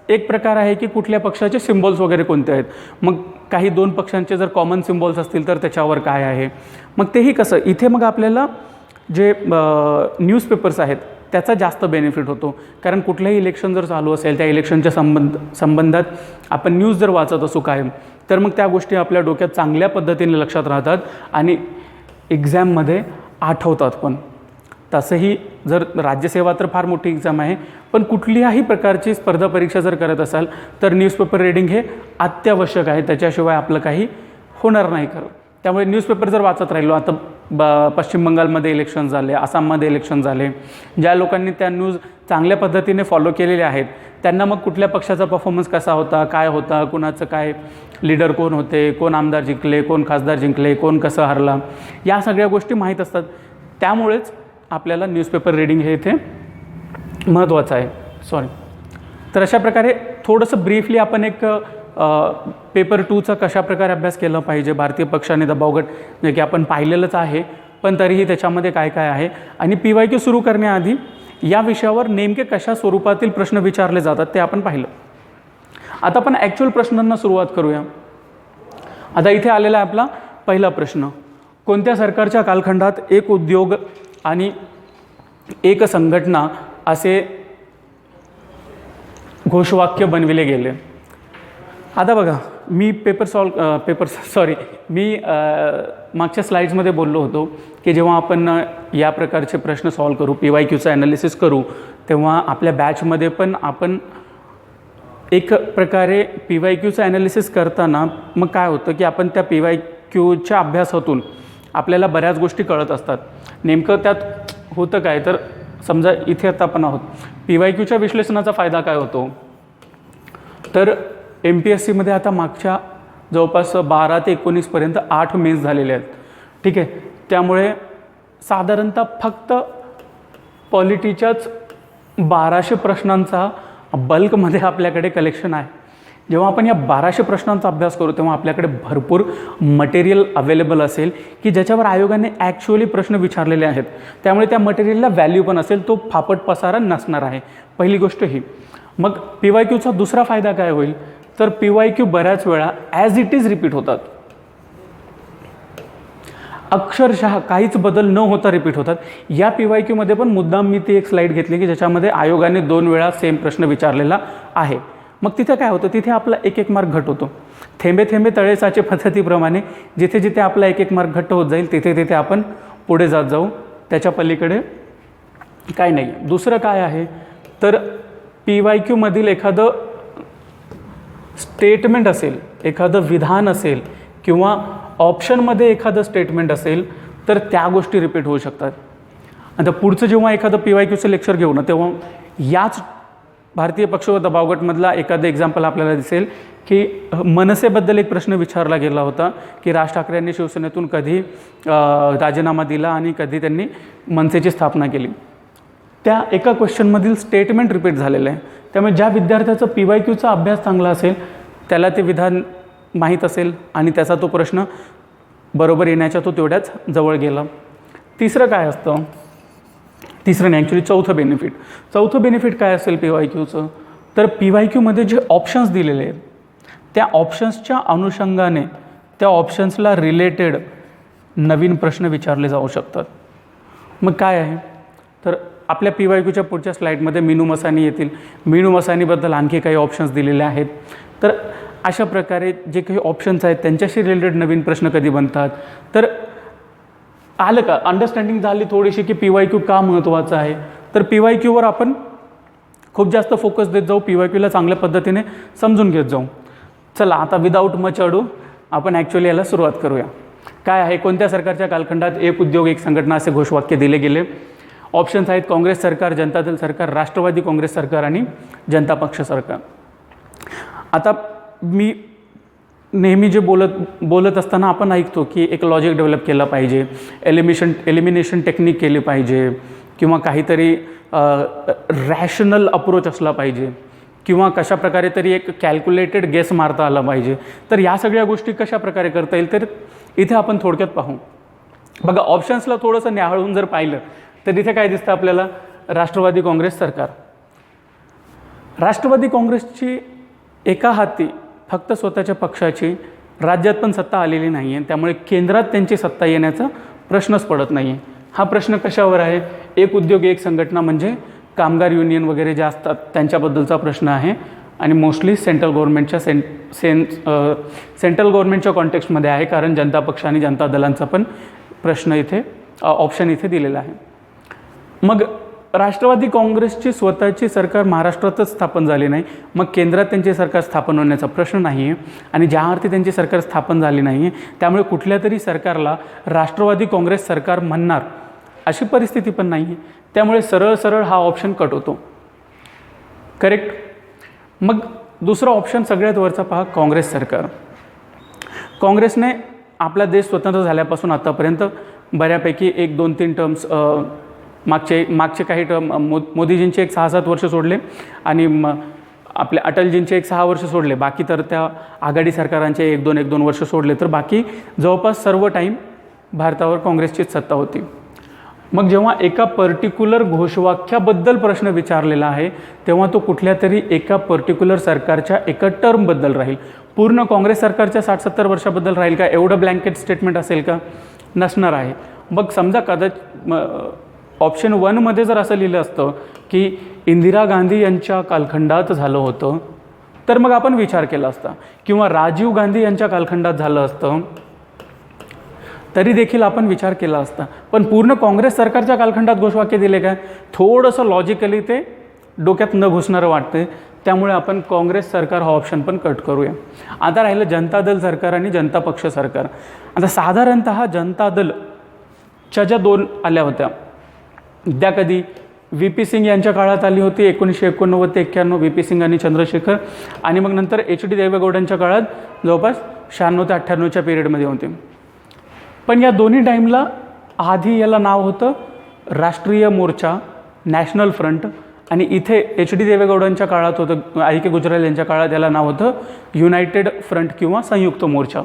एक प्रकार आहे की कुठल्या पक्षाचे सिम्बॉल्स वगैरे कोणते आहेत. मग काही 2 पक्षांचे जर कॉमन सिम्बॉल्स असतील तर त्याच्यावर काय आहे. मग तेही कसं, इथे मग आपल्याला जे न्यूजपेपर्स आहेत त्याचा जास्त बेनिफिट होतो. कारण कुठलंही इलेक्शन जर चालू असेल, त्या इलेक्शनच्या संबंधात आपण न्यूज जर वाचत असू कायम, तर मग त्या गोष्टी आपल्या डोक्यात चांगल्या पद्धतीने लक्षात राहतात आणि एक्झाममध्ये आठवतात पण. तसंही जर राज्यसेवा तर फार मोठी एक्झाम आहे, पण कुठल्याही प्रकारची स्पर्धा परीक्षा जर करत असाल तर न्यूजपेपर रीडिंग हे अत्यावश्यक आहे. त्याच्याशिवाय आपलं काही होणार नाही खरं. त्यामुळे न्यूजपेपर जर वाचत राहिलो, आता पश्चिम बंगालमध्ये इलेक्शन झाले, आसाममध्ये इलेक्शन झाले, ज्या लोकांनी त्या न्यूज चांगल्या पद्धतीने फॉलो केलेले आहेत त्यांना मग कुठल्या पक्षाचा परफॉर्मन्स कसा होता, काय होता, कुणाचं काय लीडर कोण होते, कोण आमदार जिंकले, कोण खासदार जिंकले, कोण कसं हरला, या सगळ्या गोष्टी माहीत असतात. त्यामुळेच आपल्याला न्यूजपेपर रीडिंग हे इथे महत्त्वाचं आहे. तर अशा प्रकारे थोडंसं ब्रीफली आपण एक पेपर 2चा कशाप्रकारे अभ्यास केला पाहिजे, भारतीय पक्ष आणि दबावगट, जे की आपण पाहिलेलंच आहे, पण तरीही त्याच्यामध्ये काय काय आहे. आणि PYQ सुरू करण्याआधी या विषयावर नेमके कशा स्वरूपातील प्रश्न विचारले जातात ते आपण पाहिलं. आता आपण ॲक्च्युअल प्रश्नांना सुरुवात करूया. आता इथे आलेला आहे आपला पहिला प्रश्न. कोणत्या सरकारच्या कालखंडात एक उद्योग आणि एक संघटना असे घोषवाक्य बनविले गेले. आता बघा, मी मागच्या स्लाईड्समध्ये बोललो होतो की जेव्हा आपण या प्रकारचे प्रश्न सॉल्व करू, PYQचं ॲनालिसिस करू, तेव्हा आपल्या बॅचमध्ये पण आपण एक प्रकारे PYQचं ॲनालिसिस करताना मग काय होतं की आपण त्या PYQच्या अभ्यासातून आपल्याला बऱ्याच गोष्टी कळत असतात. नेमकं त्यात होतं काय, तर समजा इथे आता आपण आहोत, PYQच्या विश्लेषणाचा फायदा काय होतो. तर MPSCमध्ये आता मागच्या जवळपास 12 ते 19पर्यंत 8 मेन्स झालेले आहेत. ठीक आहे, त्यामुळे साधारणतः फक्त पॉलिटीच्याच 1200 प्रश्नांचा बल्कमध्ये आपल्याकडे कलेक्शन आहे. जेव्हा आपण या 1200 प्रश्नांचा अभ्यास करू तेव्हा आपल्याकडे भरपूर मटेरियल अवेलेबल असेल की ज्याच्यावर आयोगाने ॲक्च्युअली प्रश्न विचारलेले आहेत. त्यामुळे त्या मटेरियलला व्हॅल्यू पण असेल, तो फापट पसारा नसणार आहे. पहिली गोष्ट ही. मग PYQचा दुसरा फायदा काय होईल, तर PYQ बऱ्याच वेळा ॲज इट इज रिपीट होतात. अक्षरशः काहीच बदल न होता रिपीट होतात. या PYQमध्ये पण मुद्दाम मी ती एक स्लाईड घेतली की ज्याच्यामध्ये आयोगाने 2 वेळा सेम प्रश्न विचारलेला आहे. मग तिथे काय होतं, तिथे आपला 1-1 मार्क घट होतो. थेंबे थेंबे तळे साचे पद्धतीप्रमाणे जिथे जिथे आपला 1-1 मार्क घट्ट होत जाईल तिथे तिथे आपण पुढे जात जाऊ. त्याच्या पलीकडे काय नाही. दुसरं काय आहे, तर PYQमधील एखादं स्टेटमेंट असेल, एखादं विधान असेल किंवा ऑप्शनमध्ये एखादं स्टेटमेंट असेल तर त्या गोष्टी रिपीट होऊ शकतात. आता पुढचं जेव्हा एखादं PYQचं लेक्चर घेऊ ना तेव्हा याच भारतीय पक्ष व दबावगटमधला एखादं एक्झाम्पल आपल्याला दिसेल की मनसेबद्दल एक प्रश्न विचारला गेला होता की राज ठाकरे यांनी शिवसेनेतून कधी राजीनामा दिला आणि कधी त्यांनी मनसेची स्थापना केली. त्या एका क्वेश्चनमधील स्टेटमेंट रिपीट झालेलं आहे. त्यामुळे ज्या विद्यार्थ्याचा PYQचा अभ्यास चांगला असेल त्याला ते विधान माहीत असेल आणि त्याचा तो प्रश्न बरोबर येण्याच्या तो तेवढ्याच जवळ गेला. तिसरं काय असतं, तिसरं नाही ॲक्च्युली चौथं बेनिफिट. चौथं बेनिफिट काय असेल PYQचं, तर PYQमध्ये जे ऑप्शन्स दिलेले आहेत त्या ऑप्शन्सच्या अनुषंगाने त्या ऑप्शन्सला रिलेटेड नवीन प्रश्न विचारले जाऊ शकतात. मग काय आहे, तर आपल्या PYQच्या पुढच्या स्लाईडमध्ये मीनू मसानी येतील. मीनू मसानीबद्दल आणखी काही ऑप्शन्स दिलेले आहेत. तर अशा प्रकारे जे काही ऑप्शन्स आहेत त्यांच्याशी रिलेटेड नवीन प्रश्न कधी बनतात. तर आलं का, अंडरस्टँडिंग झाली थोडीशी की PYQ का महत्त्वाचं आहे. तर PYQवर आपण खूप जास्त फोकस देत जाऊ, PYQला चांगल्या पद्धतीने समजून घेत जाऊ. चला आता विदाऊट मच अडू आपण ॲक्च्युअली याला सुरुवात करूया. काय आहे, कोणत्या सरकारच्या कालखंडात एक उद्योग एक संघटना असे घोषवाक्य दिले गेले. ऑप्शन्स आहेत काँग्रेस सरकार, जनता दल सरकार, राष्ट्रवादी काँग्रेस सरकार आणि जनता पक्ष सरकार. आता मी नेहमी जे बोलत असताना आपण ऐकतो की एक लॉजिक डेव्हलप केलं पाहिजे, एलिमिनेशन टेक्निक केली पाहिजे किंवा काहीतरी रॅशनल अप्रोच असला पाहिजे किंवा कशा प्रकारे तरी एक कॅल्क्युलेटेड गेस मारता आला पाहिजे. तर या सगळ्या गोष्टी कशा प्रकारे करता येईल तर इथे आपण थोडक्यात पाहू. बघा, ऑप्शन्सला थोडंसं न्याहाळून जर पाहिलं तर इथे काय दिसतं आपल्याला, राष्ट्रवादी काँग्रेस सरकार. राष्ट्रवादी काँग्रेसची एका हाती फक्त स्वतःच्या पक्षाची राज्यात पण सत्ता आलेली नाही आहे, त्यामुळे केंद्रात त्यांची सत्ता येण्याचा प्रश्नच पडत नाही आहे. हा प्रश्न कशावर आहे, एक उद्योग एक संघटना म्हणजे कामगार युनियन वगैरे जे असतात त्यांच्याबद्दलचा प्रश्न आहे आणि मोस्टली सेंट्रल गव्हर्नमेंटच्या कॉन्टेक्स्टमध्ये आहे, कारण जनता पक्ष आणि जनता दलांचा पण प्रश्न इथे ऑप्शन इथे दिलेला आहे. मग राष्ट्रवादी काँग्रेसची स्वतःची सरकार महाराष्ट्रातच स्थापन झाली नाही, मग केंद्रात त्यांची सरकार स्थापन होण्याचा प्रश्न नाही आहे आणि ज्या अर्थी त्यांची सरकार स्थापन झाली नाही आहे त्यामुळे कुठल्या तरी सरकारला राष्ट्रवादी काँग्रेस सरकार म्हणणार अशी परिस्थिती पण नाही आहे. त्यामुळे सरळ सरळ हा ऑप्शन कट होतो. करेक्ट. मग दुसरा ऑप्शन सगळ्यात वरचा पहा, काँग्रेस सरकार. काँग्रेसने आपला देश स्वतंत्र झाल्यापासून आतापर्यंत बऱ्यापैकी 1-2-3 टर्म्स मागचे काही टर्म मोदीजींचे एक 6-7 वर्ष सोडले आणि आपले अटलजींचे एक 6 वर्ष सोडले, बाकी तर त्या आघाडी सरकारांचे 1-2 वर्ष सोडले, तर बाकी जवळपास सर्व टाईम भारतावर काँग्रेसचीच सत्ता होती. मग जेव्हा एका पर्टिक्युलर घोषवाक्याबद्दल प्रश्न विचारलेला आहे तेव्हा तो कुठल्या तरी एका पर्टिक्युलर सरकारच्या एका टर्मबद्दल राहील. पूर्ण काँग्रेस सरकारच्या 60-70 वर्षाबद्दल राहील का, एवढं ब्लँकेट स्टेटमेंट असेल का, नसणार आहे. मग समजा ऑप्शन 1मध्ये जर असं लिहिलं असतं की इंदिरा गांधी यांच्या कालखंडात झालं होतं तर मग आपण विचार केला असता, किंवा राजीव गांधी यांच्या कालखंडात झालं असतं तरी देखील आपण विचार केला असता. पण पूर्ण काँग्रेस सरकारच्या कालखंडात घोषवाक्य दिले काय, थोडंसं लॉजिकली ते डोक्यात न घुसणारं वाटते. त्यामुळे आपण काँग्रेस सरकार हा ऑप्शन पण कट करूया. आता राहिलं जनता दल सरकार आणि जनता पक्ष सरकार. आता साधारणतः जनता दलच्या ज्या 2 आल्या होत्या त्या कधी व्ही पी सिंग यांच्या काळात आली होती 1989 ते 91, व्ही पी सिंग आणि चंद्रशेखर. आणि मग नंतर एच डी देवेगौडांच्या काळात जवळपास 96 ते 98च्या पिरियडमध्ये होते. पण या दोन्ही टाईमला आधी याला नाव होतं राष्ट्रीय मोर्चा, नॅशनल फ्रंट. आणि इथे एच डी देवेगौडांच्या काळात होतं, आय के गुजराल यांच्या काळात याला नाव होतं युनायटेड फ्रंट किंवा संयुक्त मोर्चा.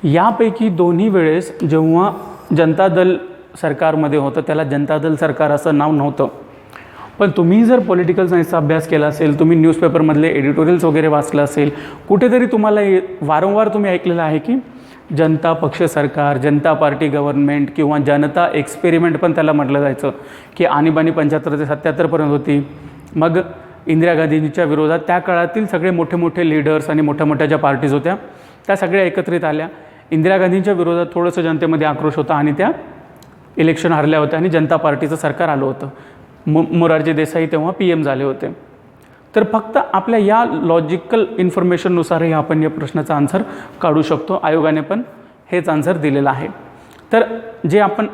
यापैकी दोन्ही वेळेस जेव्हा जनता दल सरकारमध्ये होतं त्याला जनता दल सरकार असं नाव नव्हतं. पण तुम्ही जर पॉलिटिकल सायन्सचा अभ्यास केला असेल, तुम्ही न्यूजपेपरमधले एडिटोरियल्स वगैरे वाचलं असेल, कुठेतरी तुम्हाला वारंवार तुम्ही ऐकलेलं आहे की जनता पक्ष सरकार, जनता पार्टी गव्हर्नमेंट किंवा जनता एक्सपेरिमेंट पण त्याला म्हटलं जायचं, की आणीबाणी 75 ते 77पर्यंत होती. मग इंदिरा गांधींच्या विरोधात त्या काळातील सगळे मोठे मोठे लीडर्स आणि मोठ्या मोठ्या ज्या पार्टीज होत्या त्या सगळ्या एकत्रित आल्या. इंदिरा गांधींच्या विरोधात थोडंसं जनतेमध्ये आक्रोश होता आणि त्या इलेक्शन हरल्या होत्या आणि जनता पार्टीचं सरकार आलं होतं. मोरारजी देसाई तेव्हा PM झाले होते. तर फक्त आपल्या या लॉजिकल इन्फॉर्मेशननुसारही आपण या प्रश्नाचा आन्सर काढू शकतो. आयोगाने पण हेच आन्सर दिलेलं आहे. तर जे आपण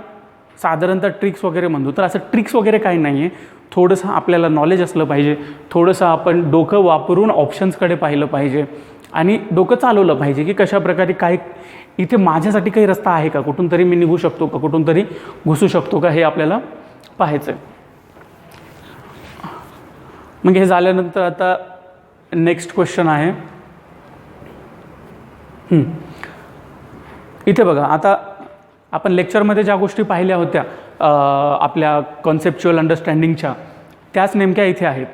साधारणतः ट्रिक्स वगैरे म्हणतो, तर असं ट्रिक्स वगैरे काही नाही आहे. थोडंसं आपल्याला नॉलेज असलं पाहिजे, थोडंसं आपण डोकं वापरून ऑप्शन्सकडे पाहिलं पाहिजे आणि डोकं चालवलं पाहिजे की कशाप्रकारे काय इथे माझ्यासाठी काही रस्ता आहे का, कुठून तरी मी निघू शकतो का, कुठून तरी घुसू शकतो का, हे आपल्याला पाहायचं आहे. मग हे झाल्यानंतर आता नेक्स्ट क्वेश्चन आहे. इथे बघा, आता आपण लेक्चरमध्ये ज्या गोष्टी पाहिल्या होत्या आपल्या कॉन्सेप्च्युअल अंडरस्टँडिंगच्या, त्याच नेमक्या इथे आहेत.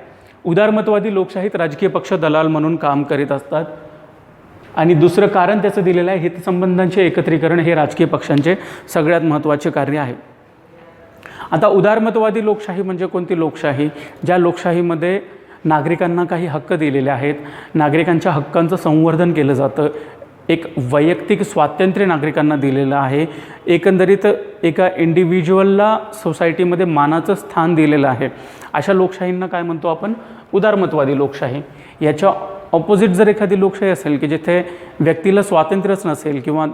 उदारमतवादी लोकशाहीत राजकीय पक्ष दलाल म्हणून काम करीत असतात. आणि दुसरं कारण त्याचं दिलेलं आहे, हितसंबंधांचे एकत्रीकरण हे राजकीय पक्षांचे सगळ्यात महत्त्वाचे कार्य आहे. आता उदारमतवादी लोकशाही म्हणजे कोणती लोकशाही? ज्या लोकशाहीमध्ये नागरिकांना काही हक्क दिलेले आहेत, नागरिकांच्या हक्कांचं संवर्धन केलं जातं, एक वैयक्तिक स्वातंत्र्य नागरिकांना दिलेलं आहे, एकंदरीत एका इंडिव्हिज्युअलला सोसायटीमध्ये मानाचं स्थान दिलेलं आहे. अशा लोकशाहींना काय म्हणतो आपण? उदारमतवादी लोकशाही. याच्या ऑपोजिट जर एखादी लोकशाही असेल की जिथे व्यक्तीला स्वातंत्र्यच नसेल किंवा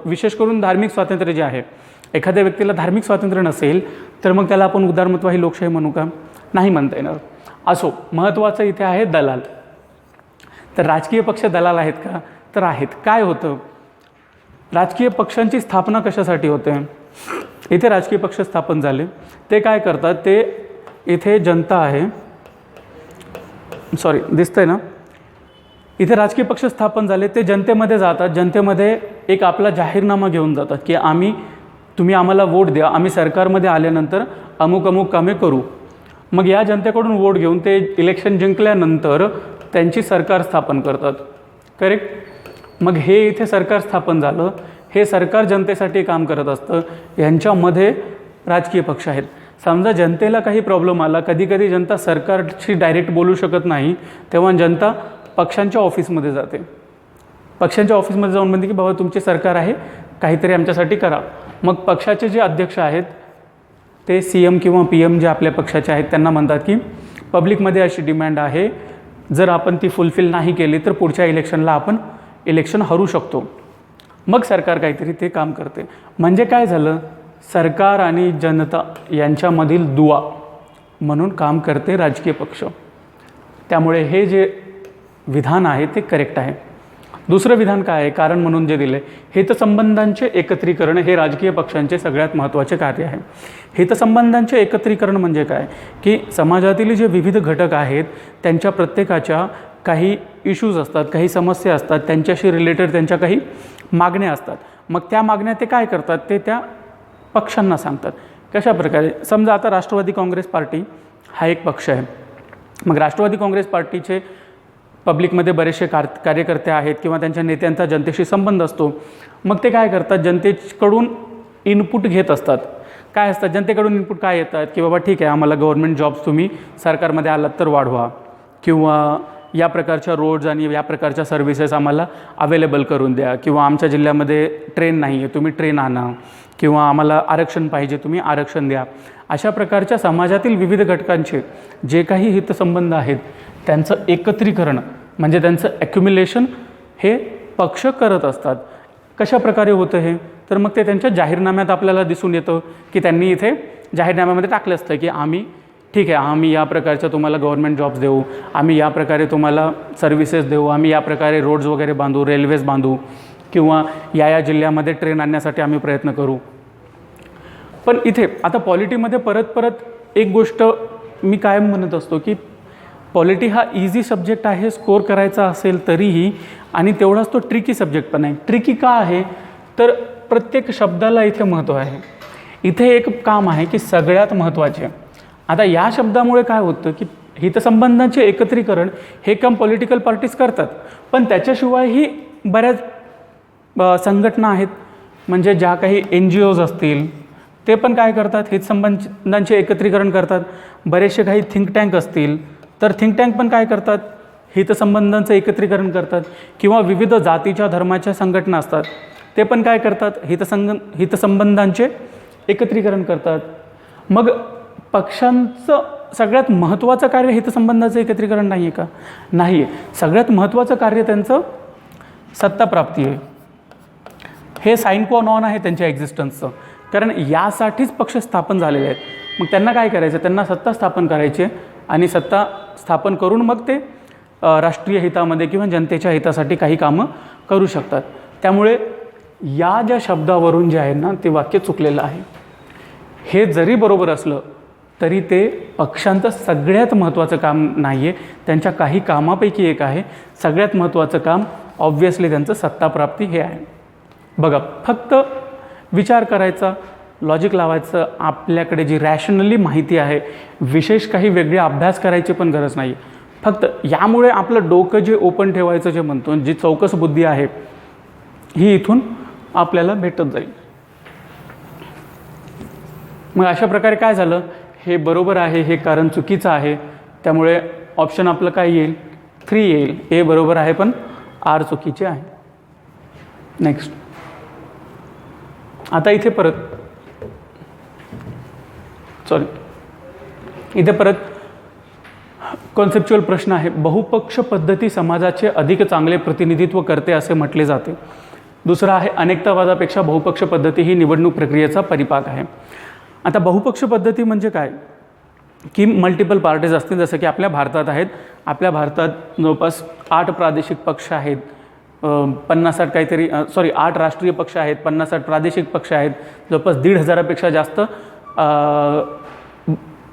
विशेष करून धार्मिक स्वातंत्र्य जे आहे, एखाद्या व्यक्तीला धार्मिक स्वातंत्र्य नसेल तर मग त्याला आपण उदारमतवादी लोकशाही म्हणू का? नाही म्हणता येणार. असो, महत्त्वाचं इथे आहे दलाल. तर राजकीय पक्ष दलाल आहेत का? तर आहेत. काय होतं? राजकीय पक्षांची स्थापना कशासाठी होते? इथे राजकीय पक्ष स्थापन झाले, ते काय करतात? ते इथे जनता आहे, सॉरी दिसतंय ना, इथे राजकीय पक्ष स्थापन झाले, ते जनतेमध्ये जातात, जनतेमध्ये एक आपला जाहीरनामा घेऊन जातात की तुम्ही आम्हाला वोट द्या, आम्ही सरकारमध्ये आल्यानंतर अमुक अमुक कामे करू. मग या जनतेकडून वोट घेऊन ते इलेक्शन जिंकल्यानंतर त्यांची सरकार स्थापन करतात. करेक्ट? मग हे इथे सरकार स्थापन झालं, हे सरकार जनतेसाठी काम करत असतं, यांच्यामध्ये राजकीय पक्ष आहेत. समजा जनतेला काही प्रॉब्लेम आला, कधी कधी जनता सरकारशी डायरेक्ट बोलू शकत नाही, तेव्हा जनता पक्षांच्या ऑफिसमध्ये जाते. पक्षांच्या ऑफिसमध्ये जाऊन म्हणते की बाबा तुमची सरकार आहे, काहीतरी आमच्यासाठी करा. मग पक्षाचे जे अध्यक्ष आहेत ते CM किंवा PM जे आपल्या पक्षाचे आहेत त्यांना म्हणतात की पब्लिकमध्ये अशी डिमांड आहे, जर आपण ती फुलफिल नाही केली तर पुढच्या इलेक्शनला आपण इलेक्शन हरू शकतो. मग सरकार काहीतरी ते काम करते. म्हणजे काय झालं? सरकार आणि जनता यांच्यामधील दुवा म्हणून काम करते राजकीय पक्ष. त्यामुळे हे जे विधान आहे ते करेक्ट आहे. दुसरं विधान काय आहे? कारण म्हणून जे दिले, हितसंबंधांचे एकत्रीकरण हे राजकीय पक्षांचे सगळ्यात महत्त्वाचे कार्य आहे. हितसंबंधांचे एकत्रीकरण म्हणजे काय? की समाजातील जे विविध घटक आहेत त्यांच्या प्रत्येकाच्या काही इश्यूज असतात, काही समस्या असतात, त्यांच्याशी रिलेटेड त्यांच्या काही मागण्या असतात. मग त्या मागण्या ते काय करतात? ते त्या पक्षांना सांगतात. कशा प्रकारे? समजा आता राष्ट्रवादी काँग्रेस पार्टी हा एक पक्ष आहे. मग राष्ट्रवादी काँग्रेस पार्टीचे पब्लिकमध्ये बरेचसे कार्यकर्ते आहेत किंवा त्यांच्या नेत्यांचा जनतेशी संबंध असतो. मग ते काय करतात? जनतेकडून इनपुट घेत असतात. काय असतात जनतेकडून इनपुट? काय येतात की बाबा ठीक आहे, आम्हाला गव्हर्नमेंट जॉब्स तुम्ही सरकारमध्ये आलात तर वाढवा, किंवा या प्रकारच्या रोड्स आणि या प्रकारच्या सर्व्हिसेस आम्हाला अवेलेबल करून द्या, किंवा आमच्या जिल्ह्यामध्ये ट्रेन नाही आहे तुम्ही ट्रेन आणा, किंवा आम्हाला आरक्षण पाहिजे तुम्ही आरक्षण द्या. अशा प्रकारच्या समाजातील विविध घटकांचे जे काही हितसंबंध आहेत त्यांचं एकत्रीकरण म्हणजे त्यांचं ॲक्युम्युलेशन हे पक्ष करत असतात. कशा प्रकारे होतं हे? तर मग ते त्यांच्या जाहीरनाम्यात आपल्याला दिसून येतं की त्यांनी इथे जाहीरनाम्यामध्ये टाकलं असतं की आम्ही ठीक आहे, आम्ही या प्रकारच्या तुम्हाला गव्हर्नमेंट जॉब्स देऊ, आम्ही या प्रकारे तुम्हाला सर्व्हिसेस देऊ, आम्ही या प्रकारे रोड्स वगैरे बांधू, रेल्वेज बांधू, किंवा या जिल्ह्यामध्ये ट्रेन आणण्यासाठी आम्ही प्रयत्न करू. पण इथे आता पॉलिटीमध्ये परत परत एक गोष्ट मी कायम म्हणत असतो की पॉलिटी हा इझी सब्जेक्ट आहे स्कोर करायचा असेल तरीही, आणि तेवढाच तो ट्रिकी सब्जेक्ट पण आहे. ट्रिकी का आहे तर प्रत्येक शब्दाला इथे महत्त्व आहे. इथे एक काम आहे की सगळ्यात महत्त्वाचे, आता या शब्दामुळे काय होतं की हितसंबंधांचे एकत्रीकरण हे काम पॉलिटिकल पार्टीज करतात, पण त्याच्याशिवायही बऱ्याच संघटना आहेत, म्हणजे ज्या काही NGOज असतील ते पण काय करतात, हितसंबंधांचे एकत्रीकरण करतात. बरेचसे काही थिंक टँक असतील तर थिंक टँक पण काय करतात, हितसंबंधांचं एकत्रीकरण करतात. किंवा विविध जातीच्या धर्माच्या संघटना असतात, ते पण काय करतात, हितसंबंधांचे एकत्रीकरण करतात. मग पक्षांचं सगळ्यात महत्त्वाचं कार्य हितसंबंधाचं एकत्रीकरण नाही आहे का? नाही आहे. सगळ्यात महत्त्वाचं कार्य त्यांचं सत्ताप्राप्ती आहे. हे साइन क्वा नॉन आहे त्यांच्या एक्झिस्टन्सचं, कारण यासाठीच पक्ष स्थापन झालेले आहेत. मग त्यांना काय करायचं, त्यांना सत्ता स्थापन करायची आणि सत्ता स्थापन करून मग ते राष्ट्रीय हितामध्ये किंवा जनतेच्या हितासाठी काही कामं करू शकतात. त्यामुळे या ज्या शब्दावरून जे आहे ना ते वाक्य चुकलेलं आहे. हे जरी बरोबर असलं तरी ते पक्षांचं सगळ्यात महत्त्वाचं काम नाही आहे, त्यांच्या काही कामापैकी एक आहे. सगळ्यात महत्त्वाचं काम ऑब्व्हियसली त्यांचं सत्ताप्राप्ती हे आहे. बघा, फक्त विचार करायचा, लॉजिक लावायचं, आपल्याकडे जी रॅशनली माहिती आहे, विशेष काही वेगळे अभ्यास करायची पण गरज नाही. फक्त यामुळे आपलं डोकं जे ओपन ठेवायचं जे म्हणतो, जी चौकस बुद्धी आहे ही इथून आपल्याला भेटत जाईल. मग अशा प्रकारे काय झालं, हे बरोबर आहे, हे कारण चुकीचं आहे, त्यामुळे ऑप्शन आपलं काय येईल, 3 येईल. ए बरोबर आहे पण आर चुकीचे आहे. नेक्स्ट, आता इथे परत कॉन्सेप्च्युअल प्रश्न आहे. बहुपक्ष पद्धती समाजाचे अधिक चांगले प्रतिनिधित्व करते असे म्हटले जाते. दुसरा आहे, अनेकतावादापेक्षा बहुपक्ष पद्धती ही निवडणूक प्रक्रियेचा परिपाक आहे. आता बहुपक्ष पद्धती म्हणजे काय की मल्टिपल पार्टीज असतील, जसं की आपल्या भारतात आहेत. आपल्या भारतात जवळपास 8 प्रादेशिक पक्ष आहेत, 50-60 काहीतरी 8 राष्ट्रीय पक्ष आहेत, 50-60 प्रादेशिक पक्ष आहेत, जवळपास 1,500पेक्षा जास्त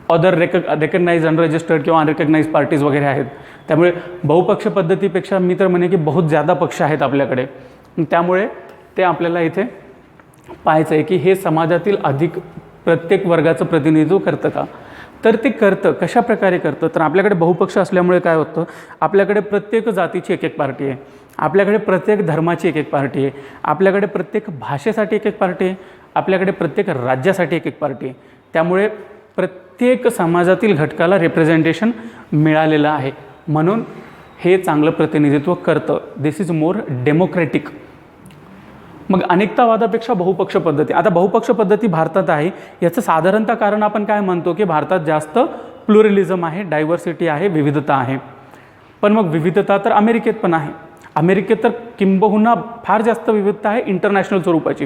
अदर रेकग्नाइज अनरजिस्टर्ड किंवा अनरिकग्नाइज पार्टीज वगैरे आहेत. त्यामुळे बहुपक्ष पद्धतीपेक्षा मी तर म्हणे की बहुत ज़्यादा पक्ष आहेत आपल्याकडे. त्यामुळे ते आपल्याला इथे पाहायचं आहे की हे समाजातील अधिक प्रत्येक वर्गाचं प्रतिनिधित्व करतं का, तर ते करतं. कशा प्रकारे करतं, तर आपल्याकडे बहुपक्ष असल्यामुळे काय होतं, आपल्याकडे प्रत्येक जातीची एक पार्टी आहे, आपल्याकडे प्रत्येक धर्माची एक पार्टी आहे, आपल्याकडे प्रत्येक भाषेसाठी एक पार्टी आहे, आपल्याकडे प्रत्येक राज्यासाठी एक पार्टी आहे. त्यामुळे प्रत्येक समाजातील घटकाला रिप्रेझेंटेशन मिळालेलं आहे, म्हणून हे चांगलं प्रतिनिधित्व करतं. दिस इज मोर डेमोक्रॅटिक. मग अनेकतावादापेक्षा बहुपक्ष पद्धती, आता बहुपक्ष पद्धती भारतात आहे, याचं साधारणतः कारण आपण काय म्हणतो की भारतात जास्त प्लुरलिझम आहे, डायव्हर्सिटी आहे, विविधता आहे. पण मग विविधता तर अमेरिकेत पण आहे. अमेरिकेत तर किंबहुना फार जास्त विविधता आहे इंटरनॅशनल स्वरूपाची.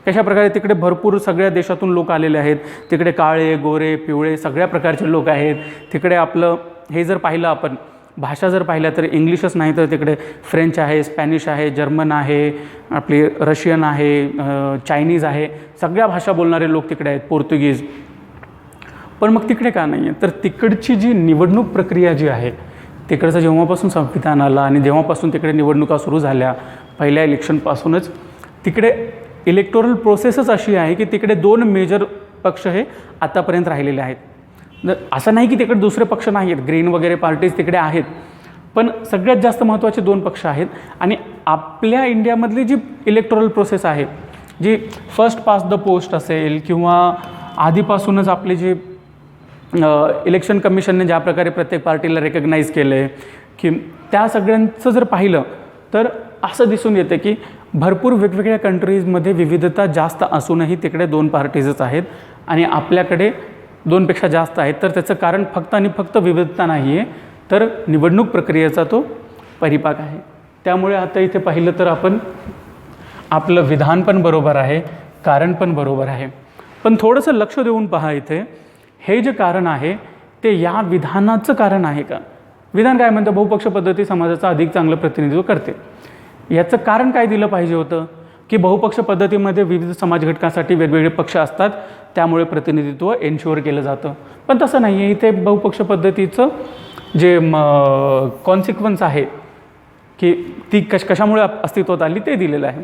कशा प्रकारे तिकडे भरपूर सगळ्या देशातून लोक आलेले आहेत. तिकडे काळे, गोरे, पिवळे सगळ्या प्रकारचे लोक आहेत. तिकडे आपलं हे जर पाहिलं आपण भाषा जर पाहिल्या तर इंग्लिशच नाही तर तिकडे फ्रेंच आहे, स्पॅनिश आहे, जर्मन आहे, आपली रशियन आहे, चायनीज आहे, सगळ्या भाषा बोलणारे लोक तिकडे आहेत, पोर्तुगीज. पण मग तिकडे का नाही आहे, तर तिकडची जी निवडणूक प्रक्रिया जी आहे, तिकडचं जेव्हापासून संविधान आलं आणि जेव्हापासून तिकडे निवडणुका सुरू झाल्या, पहिल्या इलेक्शनपासूनच तिकडे इलेक्टोरल प्रोसेसच अशी आहे की तिकडे 2 मेजर पक्ष हे आतापर्यंत राहिलेले आहेत. असं नाही की तिकडे दुसरे पक्ष नाही आहेत, ग्रीन वगैरे पार्टीज तिकडे आहेत, पण सगळ्यात जास्त महत्त्वाचे 2 पक्ष आहेत. आणि आपल्या इंडियामधली जी इलेक्टोरल प्रोसेस आहे, जी फर्स्ट पास द पोस्ट असेल किंवा आधीपासूनच आपली जी इलेक्शन कमिशनने ज्या प्रकारे प्रत्येक पार्टीला रेकग्नाईज केलं आहे की त्या सगळ्यांचं जर पाहिलं तर असं दिसून येतं की भरपूर वेगवेगळ्या कंट्रीजमध्ये विविधता जास्त असूनही तिकडे 2 पार्टीजच आहेत आणि आपल्याकडे 2 पेक्षा जास्त आहेत. तर त्याचं कारण फक्त आणि फक्त विविधता नाही आहे, तर निवडणूक प्रक्रियेचा तो परिपाक आहे. त्यामुळे आता इथे पाहिलं तर आपण आपलं विधान पण बरोबर आहे, कारण पण बरोबर आहे. पण थोडंसं लक्ष देऊन पहा इथे, हे जे कारण आहे ते या विधानाचं कारण आहे का? विधान काय म्हणतं? बहुपक्ष पद्धती समाजाचं अधिक चांगलं प्रतिनिधित्व करते. याचं कारण काय दिलं पाहिजे होतं की बहुपक्ष पद्धतीमध्ये विविध समाज घटकांसाठी वेगवेगळे पक्ष असतात, त्यामुळे प्रतिनिधित्व एन्श्युअर केलं जातं. पण तसं नाही आहे. इथे बहुपक्ष पद्धतीचं जे कॉन्सिक्वन्स आहे की ती कशामुळे अस्तित्वात आली ते दिलेलं आहे.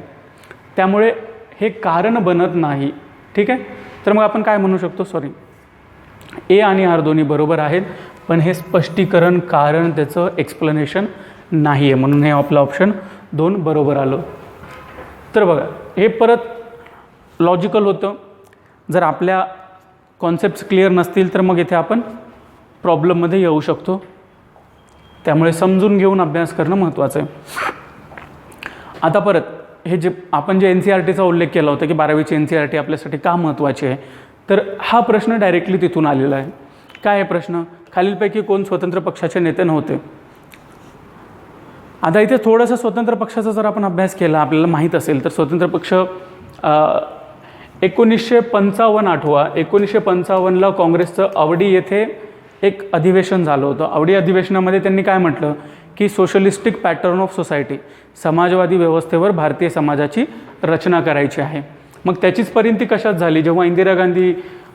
त्यामुळे हे कारण बनत नाही. ठीक आहे. तर मग आपण काय म्हणू शकतो? सॉरी, ए आणि आर दोन्ही बरोबर आहेत, पण हे स्पष्टीकरण, कारण, त्याचं एक्सप्लेनेशन नाही आहे, म्हणून हे आपलं ऑप्शन 2 बरोबर आलं. तर बघा, हे परत लॉजिकल होतं. जर आपल्या कॉन्सेप्ट्स क्लिअर नसतील तर मग इथे आपण प्रॉब्लेममध्ये येऊ शकतो. त्यामुळे समजून घेऊन अभ्यास करणं महत्त्वाचं आहे. आता परत हे जे आपण जे NCERTचा उल्लेख केला होता की 12वीची NCERT आपल्यासाठी का महत्त्वाची आहे, तर हा प्रश्न डायरेक्टली तिथून आलेला आहे. काय आहे प्रश्न? खालीलपैकी कोण स्वतंत्र पक्षाचे नेते नव्हते? आता इथे थोडंसं स्वतंत्र पक्षाचा जर आपण अभ्यास केला, आपल्याला माहीत असेल तर स्वतंत्र पक्ष 1955 आठवा, 1955ला काँग्रेसचं आवडी येथे एक अधिवेशन झालं होतं. आवडी अधिवेशनामध्ये त्यांनी काय म्हटलं की सोशलिस्टिक पॅटर्न ऑफ सोसायटी, समाजवादी व्यवस्थेवर भारतीय समाजाची रचना करायची आहे. मग त्याचीच परिणती कशात झाली? जेव्हा इंदिरा गांधी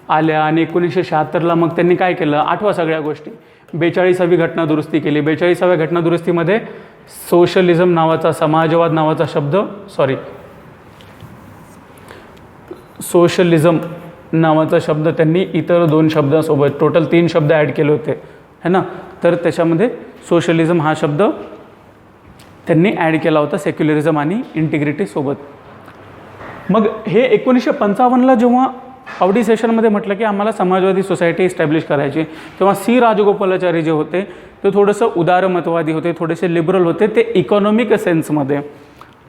आल्या आणि 1976ला मग त्यांनी काय केलं? आठवा सगळ्या गोष्टी, 42वी घटना दुरुस्ती केली. 42व्या घटना दुरुस्तीमध्ये सोशलिझम नावाचा, समाजवाद नावाचा शब्द, सोशलिझम नावाचा शब्द त्यांनी इतर 2 शब्दांसोबत, टोटल 3 शब्द ॲड केले होते है ना. तर त्याच्यामध्ये सोशलिझम हा शब्द त्यांनी ॲड केला होता सेक्युलरिझम आणि इंटिग्रिटीसोबत. मग हे 1955ला जेव्हा आवडी सेशनमध्ये म्हटलं की आम्हाला समाजवादी सोसायटी इस्टॅब्लिश करायची, तेव्हा सी राजगोपालाचारी जे होते ते थोडंसं उदारमतवादी होते, थोडेसे लिबरल होते, ते इकॉनॉमिक सेन्समध्ये.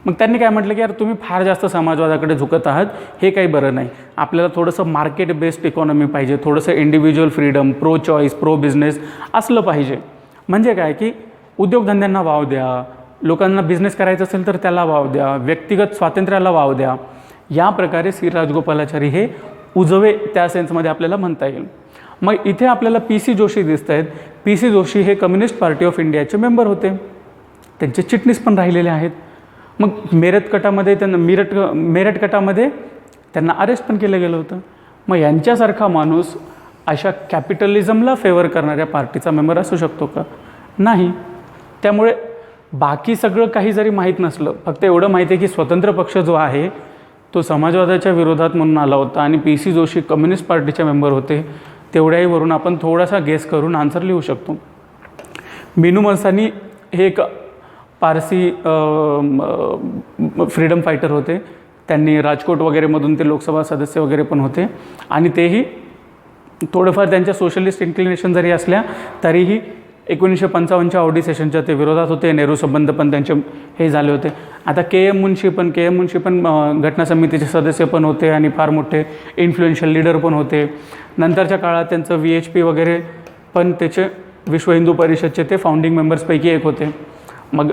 मग त्यांनी काय म्हटलं की यार तुम्ही फार जास्त समाजवादाकडे झुकत आहात, हे काही बरं नाही. आपल्याला थोडंसं मार्केट बेस्ड इकॉनॉमी पाहिजे, थोडंसं individual freedom, pro choice, pro business असलं पाहिजे. म्हणजे काय की उद्योगधंद्यांना वाव द्या, लोकांना बिझनेस करायचं असेल तर त्याला वाव द्या, व्यक्तिगत स्वातंत्र्याला वाव द्या. या प्रकारे सी राजगोपालाचारी हे उजवे त्या सेन्समध्ये आपल्याला म्हणता येईल. मग इथे आपल्याला PC जोशी दिसत आहेत. PC जोशी हे कम्युनिस्ट पार्टी ऑफ इंडियाचे मेंबर होते, त्यांचे चिटणीस पण राहिलेले आहेत. मग मेरठ गटामध्ये त्यांना अरेस्ट पण केलं गेलं होतं. मग यांच्यासारखा माणूस अशा कॅपिटलिझमला फेवर करणाऱ्या पार्टीचा मेंबर असू शकतो का? नाही. त्यामुळे बाकी सगळं काही जरी माहीत नसलं, फक्त एवढं माहिती आहे की स्वतंत्र पक्ष जो आहे तो समाजवादाच्या विरोधात म्हणून आला होता आणि PC जोशी कम्युनिस्ट पार्टीचे मेंबर होते, तेवढ्याहीवरून आपण थोडासा गेस करून आन्सर लिहू शकतो. मीनू मसानी हे एक पारसी फ्रीडम फायटर होते. त्यांनी राजकोट वगैरेमधून ते लोकसभा सदस्य वगैरे पण होते आणि तेही थोडंफार त्यांच्या सोशलिस्ट इन्क्लिनेशन जरी असल्या तरीही 1955च्या आवडी सेशनच्या ते विरोधात होते. नेहरू संबंध पण त्यांचे हे झाले होते. आता KM मुन्शी पण घटना समितीचे सदस्य पण होते आणि फार मोठे इन्फ्लुएन्शियल लीडर पण होते. नंतरच्या काळात त्यांचं VHP वगैरे पण त्याचे विश्व हिंदू परिषदचे ते फाउंडिंग मेंबर्सपैकी एक होते. मग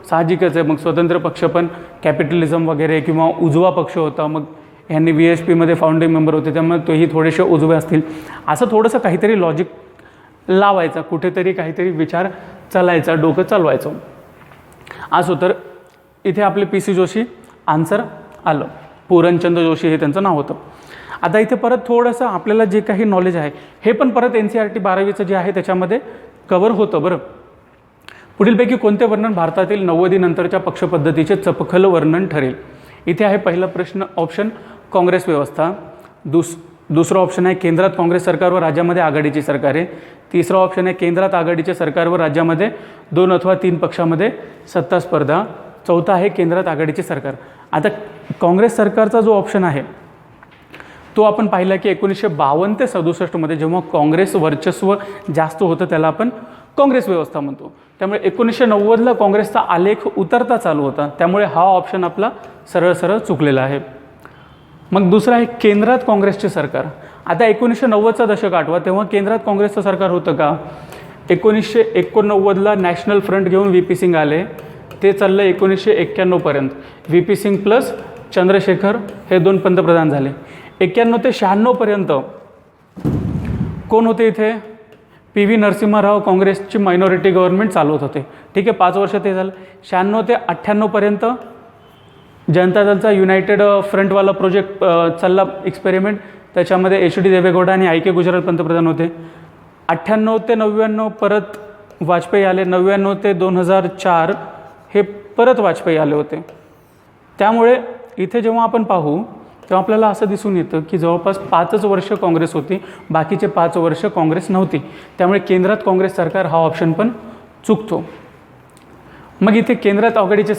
साहजिकच आहे, मग स्वतंत्र पक्ष पण कॅपिटलिझम वगैरे किंवा उजवा पक्ष होता. मग यांनी VHPमध्ये फाउंडिंग मेंबर होते, त्यामुळे तोही थोडेसे उजवे असतील. असं थोडंसं काहीतरी लॉजिक लावायचा, कुठेतरी काहीतरी विचार चालायचा, डोकं चालवायचं. असो तर इथे आपले PC जोशी आन्सर आलं. पूरणचंद जोशी हे त्यांचं नाव होतं. आता इथे परत थोडंसं आपल्याला जे काही नॉलेज आहे हे पण परत NCERT 12वीचं जे आहे त्याच्यामध्ये कवर होतं. बरं, पुढीलपैकी कोणते वर्णन भारतातील 90 नंतरच्या पक्षपद्धतीचे चपखल वर्णन ठरेल? इथे आहे पहिला प्रश्न, ऑप्शन काँग्रेस व्यवस्था. दुसरा ऑप्शन आहे केंद्रात काँग्रेस सरकार व राज्यामध्ये आघाडीची सरकार आहे. तिसरा ऑप्शन आहे केंद्रात आघाडीचे सरकार व राज्यामध्ये 2 अथवा 3 पक्षामध्ये सत्ता स्पर्धा. चौथा आहे केंद्रात आघाडीचे सरकार. आता काँग्रेस सरकारचा जो ऑप्शन आहे तो आपण पाहिला की 1952 ते 67मध्ये जेव्हा काँग्रेस वर्चस्व जास्त होतं त्याला आपण काँग्रेस व्यवस्था म्हणतो. त्यामुळे 1990ला काँग्रेसचा आलेख उतरता चालू होता, त्यामुळे हा ऑप्शन आपला सरळ सरळ चुकलेला आहे. मग दुसरा आहे केंद्रात काँग्रेसचे सरकार. आता 1990चा दशक आठवा, तेव्हा केंद्रात काँग्रेसचं सरकार होतं का? 1989ला नॅशनल फ्रंट घेऊन VP सिंग आले, ते चाललं 1991पर्यंत. VP सिंग प्लस चंद्रशेखर हे 2 पंतप्रधान झाले. 91 ते 96पर्यंत कोण होते इथे? PV नरसिंहराव काँग्रेसची मायनॉरिटी गव्हर्नमेंट चालवत होते. ठीक आहे, 5 वर्ष ते झालं. 96 ते 98पर्यंत जनता दलचा युनायटेड फ्रंटवाला प्रोजेक्ट चालला, एक्सपेरिमेंट. त्याच्यामध्ये HD देवेगौडा आणि IK गुजराल पंतप्रधान होते. 98 ते 99 परत वाजपेयी आले. 99 ते 2004 हे परत वाजपेयी आले होते. त्यामुळे इथे जेव्हा आपण पाहू तेव्हा आपल्याला असं दिसून येतं की जवळपास 5च वर्ष काँग्रेस होती, बाकीचे 5 वर्ष काँग्रेस नव्हती. त्यामुळे केंद्रात काँग्रेस सरकार हा ऑप्शन पण चुकतो. मग इथे केंद्रात आघाडीचे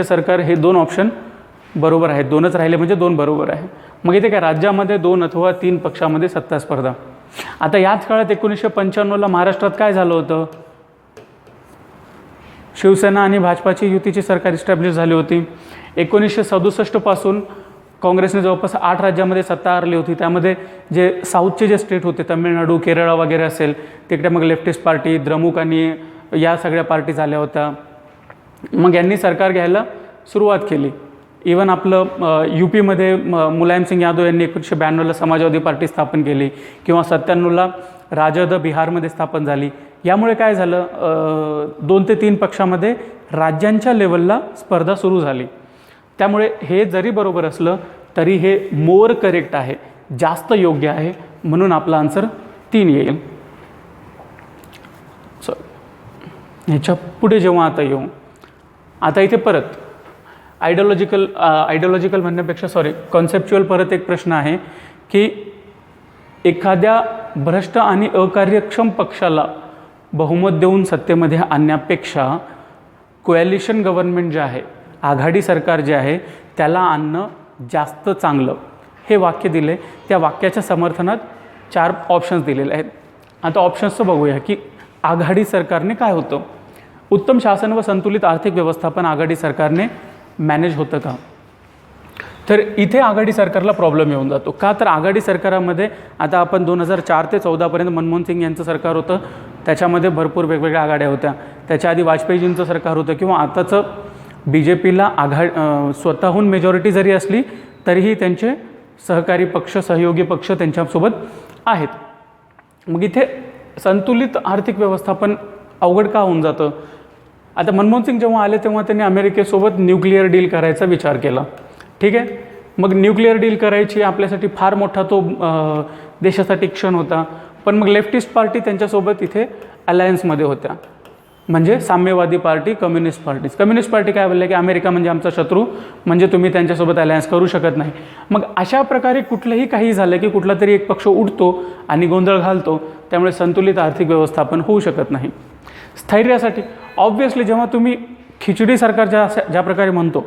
सरकार हे 2 ऑप्शन बरोबर आहेत. 2च राहिले म्हणजे 2 बरोबर आहे. मग इथे काय राज्यामध्ये 2 अथवा 3 पक्षामध्ये सत्ता स्पर्धा. आता याच काळात 1995ला महाराष्ट्रात काय झालं होतं? शिवसेना आणि भाजपाची युतीची सरकार इस्टॅब्लिश झाली होती. 1967 पासून काँग्रेसने जवळपास 8 राज्यामध्ये सत्ता हरली होती. त्यामध्ये जे साऊथचे जे स्टेट होते, तामिळनाडू, केरळ वगैरे असेल, तिकडे मग लेफ्टिस्ट पार्टी, द्रमुक आणि या सगळ्या पार्टी झाल्या होत्या. मग यांनी सरकार घ्यायला सुरुवात केली. इवन आपलं UPमध्ये मुलायम सिंग यादव यांनी 1992ला समाजवादी पार्टी स्थापन केली, किंवा 97ला राजद बिहारमध्ये स्थापन झाली. यामुळे काय झालं, 2 ते 3 पक्षामध्ये राज्यांच्या लेवलला स्पर्धा सुरू झाली. त्यामुळे हे जरी बरोबर असलं तरी हे मोर करेक्ट आहे, जास्त योग्य आहे. म्हणून आपला आन्सर 3 येईल. ह्याच्या पुढे जेव्हा आता येऊ, आता इथे परत आयडिओलॉजिकल म्हणण्यापेक्षा कॉन्सेप्च्युअल परत एक प्रश्न आहे की एखाद्या भ्रष्ट आणि अकार्यक्षम पक्षाला बहुमत देऊन सत्तेमध्ये आणण्यापेक्षा कोॲलिशन गव्हर्नमेंट जे आहे, आघाडी सरकार जे आहे, त्याला आणणं जास्त चांगलं, हे वाक्य दिले. त्या वाक्याच्या समर्थनात 4 ऑप्शन्स दिलेले आहेत. आता ऑप्शन्सचं बघूया की आघाडी सरकारने काय होतं. उत्तम शासन व संतुलित आर्थिक व्यवस्थापन आघाडी सरकारने मॅनेज होतं का? तर इथे आघाडी सरकारला प्रॉब्लेम येऊन जातो. का? तर आघाडी सरकारामध्ये आता आपण 2004 ते 2014पर्यंत मनमोहन सिंग यांचं सरकार होतं. त्याच्यामध्ये भरपूर वेगवेगळ्या आघाड्या होत्या. त्याच्या आधी वाजपेयीजींचं सरकार होतं, किंवा आताचं BJPला स्वतःहून मेजॉरिटी जरी असली तरीही त्यांचे सहकारी पक्ष, सहयोगी पक्ष त्यांच्यासोबत आहेत. मग इथे संतुलित आर्थिक व्यवस्थापन अवघड का होऊन जातं? आता मनमोहन सिंग जेव्हा आले तेव्हा त्यांनी अमेरिकेसोबत न्यूक्लिअर डील करायचा विचार केला. ठीक आहे, मग न्यूक्लिअर डील करायची आपल्यासाठी फार मोठा तो देशासाठी क्षण होता. पण मग लेफ्टिस्ट पार्टी त्यांच्यासोबत इथे अलायन्समध्ये होत्या, म्हणजे साम्यवादी पार्टी, कम्युनिस्ट पार्टी काय बोलले की अमेरिका म्हणजे आमचा शत्रू, म्हणजे तुम्ही त्यांच्यासोबत अलायन्स करू शकत नाही. मग अशा प्रकारे कुठलंही काही झालं की कुठला तरी एक पक्ष उडतो आणि गोंधळ घालतो. त्यामुळे संतुलित आर्थिक व्यवस्थापन होऊ शकत नाही. स्थैर्यासाठी ऑब्व्हियसली जेव्हा तुम्ही खिचडी सरकार ज्या प्रकारे म्हणतो,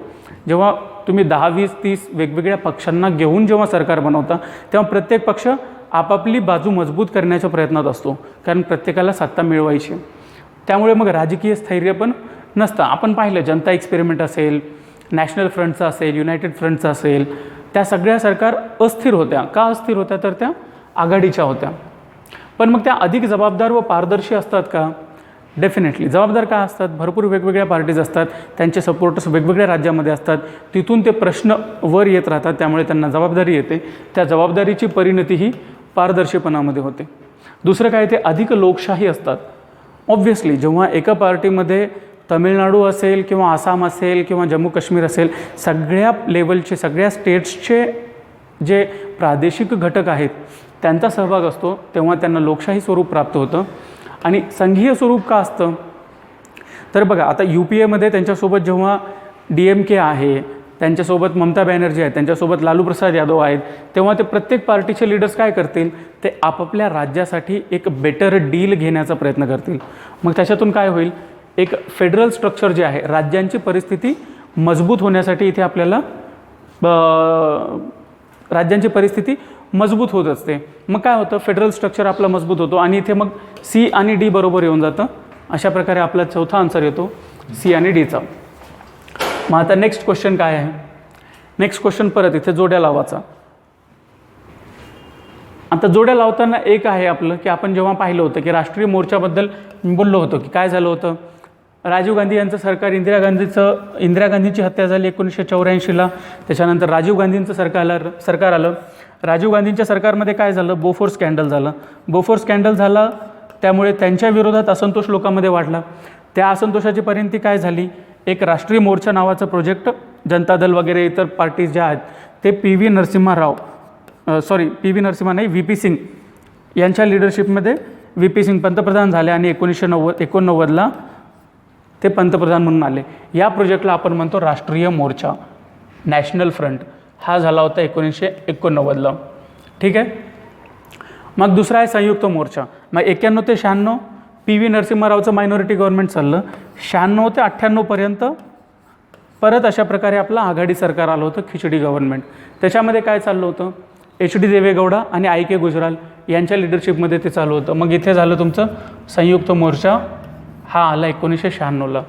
जेव्हा तुम्ही 10, 20, 30 वेगवेगळ्या पक्षांना घेऊन जेव्हा सरकार बनवता, तेव्हा प्रत्येक पक्ष आपापली बाजू मजबूत करण्याच्या प्रयत्नात असतो, कारण प्रत्येकाला सत्ता मिळवायची. त्यामुळे मग राजकीय स्थैर्य पण नसतं. आपण पाहिलं जनता एक्सपेरिमेंट असेल, नॅशनल फ्रंटचा असेल, युनायटेड फ्रंटचा असेल, त्या सगळ्या सरकार अस्थिर होत्या. का अस्थिर होत्या? तर त्या आघाडीच्या होत्या. पण मग त्या अधिक जबाबदार व पारदर्शी असतात का? डेफिनेटली. जबाबदार का असतात? भरपूर वेगवेगळ्या पार्टीज असतात, त्यांचे सपोर्टर्स वेगवेगळ्या राज्यामध्ये असतात, तिथून ते प्रश्न वर येत राहतात, त्यामुळे त्यांना जबाबदारी येते. त्या जबाबदारीची परिणती ही पारदर्शीपणामध्ये होते. दुसरं काय, ते अधिक लोकशाही असतात. ऑब्व्हियसली जेव्हा एका पार्टीमध्ये तमिळनाडू असेल किंवा आसाम असेल किंवा जम्मू काश्मीर असेल, सगळ्या लेवलचे, सगळ्या स्टेट्सचे जे प्रादेशिक घटक आहेत त्यांचा सहभाग असतो, तेव्हा त्यांना लोकशाही स्वरूप प्राप्त होतं. आणि संघीय स्वरूप का असतं? तर बघा, आता UPAमध्ये त्यांच्यासोबत जेव्हा DMK आहे, त्यांच्यासोबत ममता बॅनर्जी आहेत, त्यांच्यासोबत लालू प्रसाद यादव आहेत, तेव्हा ते प्रत्येक पार्टीचे लीडर्स काय करतील? ते आपापल्या राज्यासाठी एक बेटर डील घेण्याचा प्रयत्न करतील. मग त्याच्यातून काय होईल? एक फेडरल स्ट्रक्चर जे आहे, राज्यांची परिस्थिती मजबूत होण्यासाठी इथे आपल्याला राज्यांची परिस्थिती मजबूत होत असते. मग काय होतं? फेडरल स्ट्रक्चर आपला मजबूत होतो आणि इथे मग C आणि D बरोबर येऊन जातं. अशा प्रकारे आपला चौथा आन्सर येतो C आणि Dचा. मग आता नेक्स्ट क्वेश्चन काय आहे? नेक्स्ट क्वेश्चन परत इथे जोड्या लावायचा. आता जोड्या लावताना एक आहे आपलं की आपण जेव्हा पाहिलं होतं की राष्ट्रीय मोर्चाबद्दल बोललो होतो की काय झालं होतं, राजीव गांधी यांचं सरकार, इंदिरा गांधींची हत्या झाली 1984ला. त्याच्यानंतर राजीव गांधींचं सरकार आलं. राजीव गांधींच्या सरकारमध्ये काय झालं, बोफोर्स स्कॅन्डल झालं. बोफोर्स स्कॅन्डल झालं त्यामुळे त्यांच्या विरोधात असंतोष लोकांमध्ये वाढला. त्या असंतोषाची परिणती काय झाली, एक राष्ट्रीय मोर्चा नावाचं प्रोजेक्ट जनता दल वगैरे इतर पार्टीज ज्या आहेत ते पी व्ही नरसिम्हा नाही, व्ही पी सिंग यांच्या लिडरशिपमध्ये व्ही पी सिंग पंतप्रधान झाले आणि 1989ला ते पंतप्रधान म्हणून आले. या प्रोजेक्टला आपण म्हणतो राष्ट्रीय मोर्चा, नॅशनल फ्रंट. हा झाला होता 1989ला. ठीक आहे. मग दुसरा आहे संयुक्त मोर्चा. मग 91 ते 96 पी व्ही नरसिम्हारावचं मायनॉरिटी गव्हर्नमेंट चाललं. 96 ते 98पर्यंत परत अशा प्रकारे आपलं आघाडी सरकार आलं होतं, खिचडी गव्हर्नमेंट. त्याच्यामध्ये काय चाललं होतं, एच डी देवेगौडा आणि आय के गुजराल यांच्या लिडरशिपमध्ये ते चालू होतं. मग इथे झालं तुमचं संयुक्त मोर्चा, हा आला 1996ला.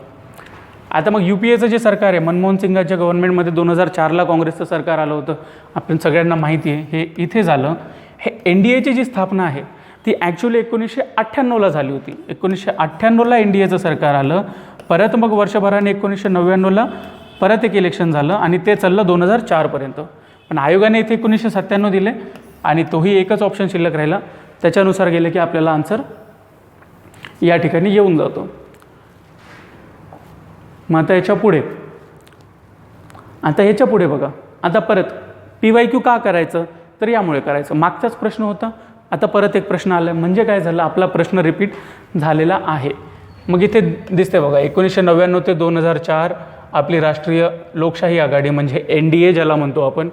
आता मग UPAचं जे सरकार आहे, मनमोहन सिंगाच्या गव्हर्नमेंटमध्ये 2004ला काँग्रेसचं सरकार आलं होतं, आपण सगळ्यांना माहिती आहे. हे इथे झालं. हे NDAची जी स्थापना आहे ती ॲक्च्युली 1998ला झाली होती. 1998ला NDAचं सरकार आलं. परत मग वर्षभराने 1999ला परत एक इलेक्शन झालं आणि ते चाललं 2004पर्यंत. पण आयोगाने इथे 1997 दिले आणि तोही एकच ऑप्शन शिल्लक राहिला. त्याच्यानुसार गेले की आपल्याला आन्सर या ठिकाणी येऊन जातो. मग आता याच्या पुढे बघा. आता परत PYQ का करायचं, तर यामुळे करायचं. मागचाच प्रश्न होता, आता परत एक प्रश्न आला. म्हणजे काय झालं, आपला प्रश्न रिपीट झालेला आहे. मग इथे दिसते बघा, 1999 ते 2004 आपली राष्ट्रीय लोकशाही आघाडी म्हणजे NDA ज्याला म्हणतो आपण.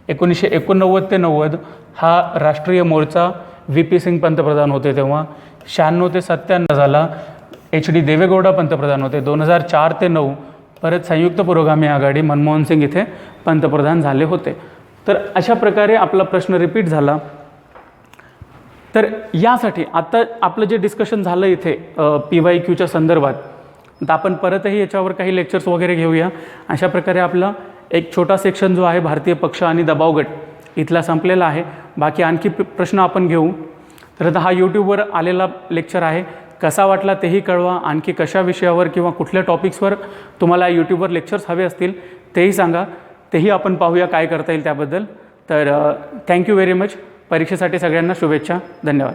1989 ते 90 हा राष्ट्रीय मोर्चा, व्ही पी सिंग पंतप्रधान होते तेव्हा. 96 ते 97 झाला, HD देवेगौडा पंतप्रधान होते. 2004 ते 9 परत संयुक्त पुरोगामी आघाडी, मनमोहन सिंग इथे पंतप्रधान झाले होते. तर अशा प्रकारे आपला प्रश्न रिपीट झाला. तर यासाठी आता आपलं जे डिस्कशन झालं इथे PYQच्या संदर्भात, तर आपण परतही याच्यावर काही लेक्चर्स वगैरे घेऊया. अशा प्रकारे आपला एक छोटा सेक्शन जो आहे भारतीय पक्ष आणि दबाव गट इथला संपलेला आहे. बाकी आणखी प्रश्न आपण घेऊ. तर आता हा यूट्यूबवर आलेला लेक्चर आहे. कसा वाटला तेही कळवा. आणखी कशा विषयावर किंवा कुठल्या टॉपिक्सवर तुम्हाला यूट्यूबवर लेक्चर्स हवे असतील तेही सांगा. तेही आपण पाहूया काय करता येईल त्याबद्दल. तर थँक्यू व्हेरी मच. परीक्षेसाठी सगळ्यांना शुभेच्छा. धन्यवाद.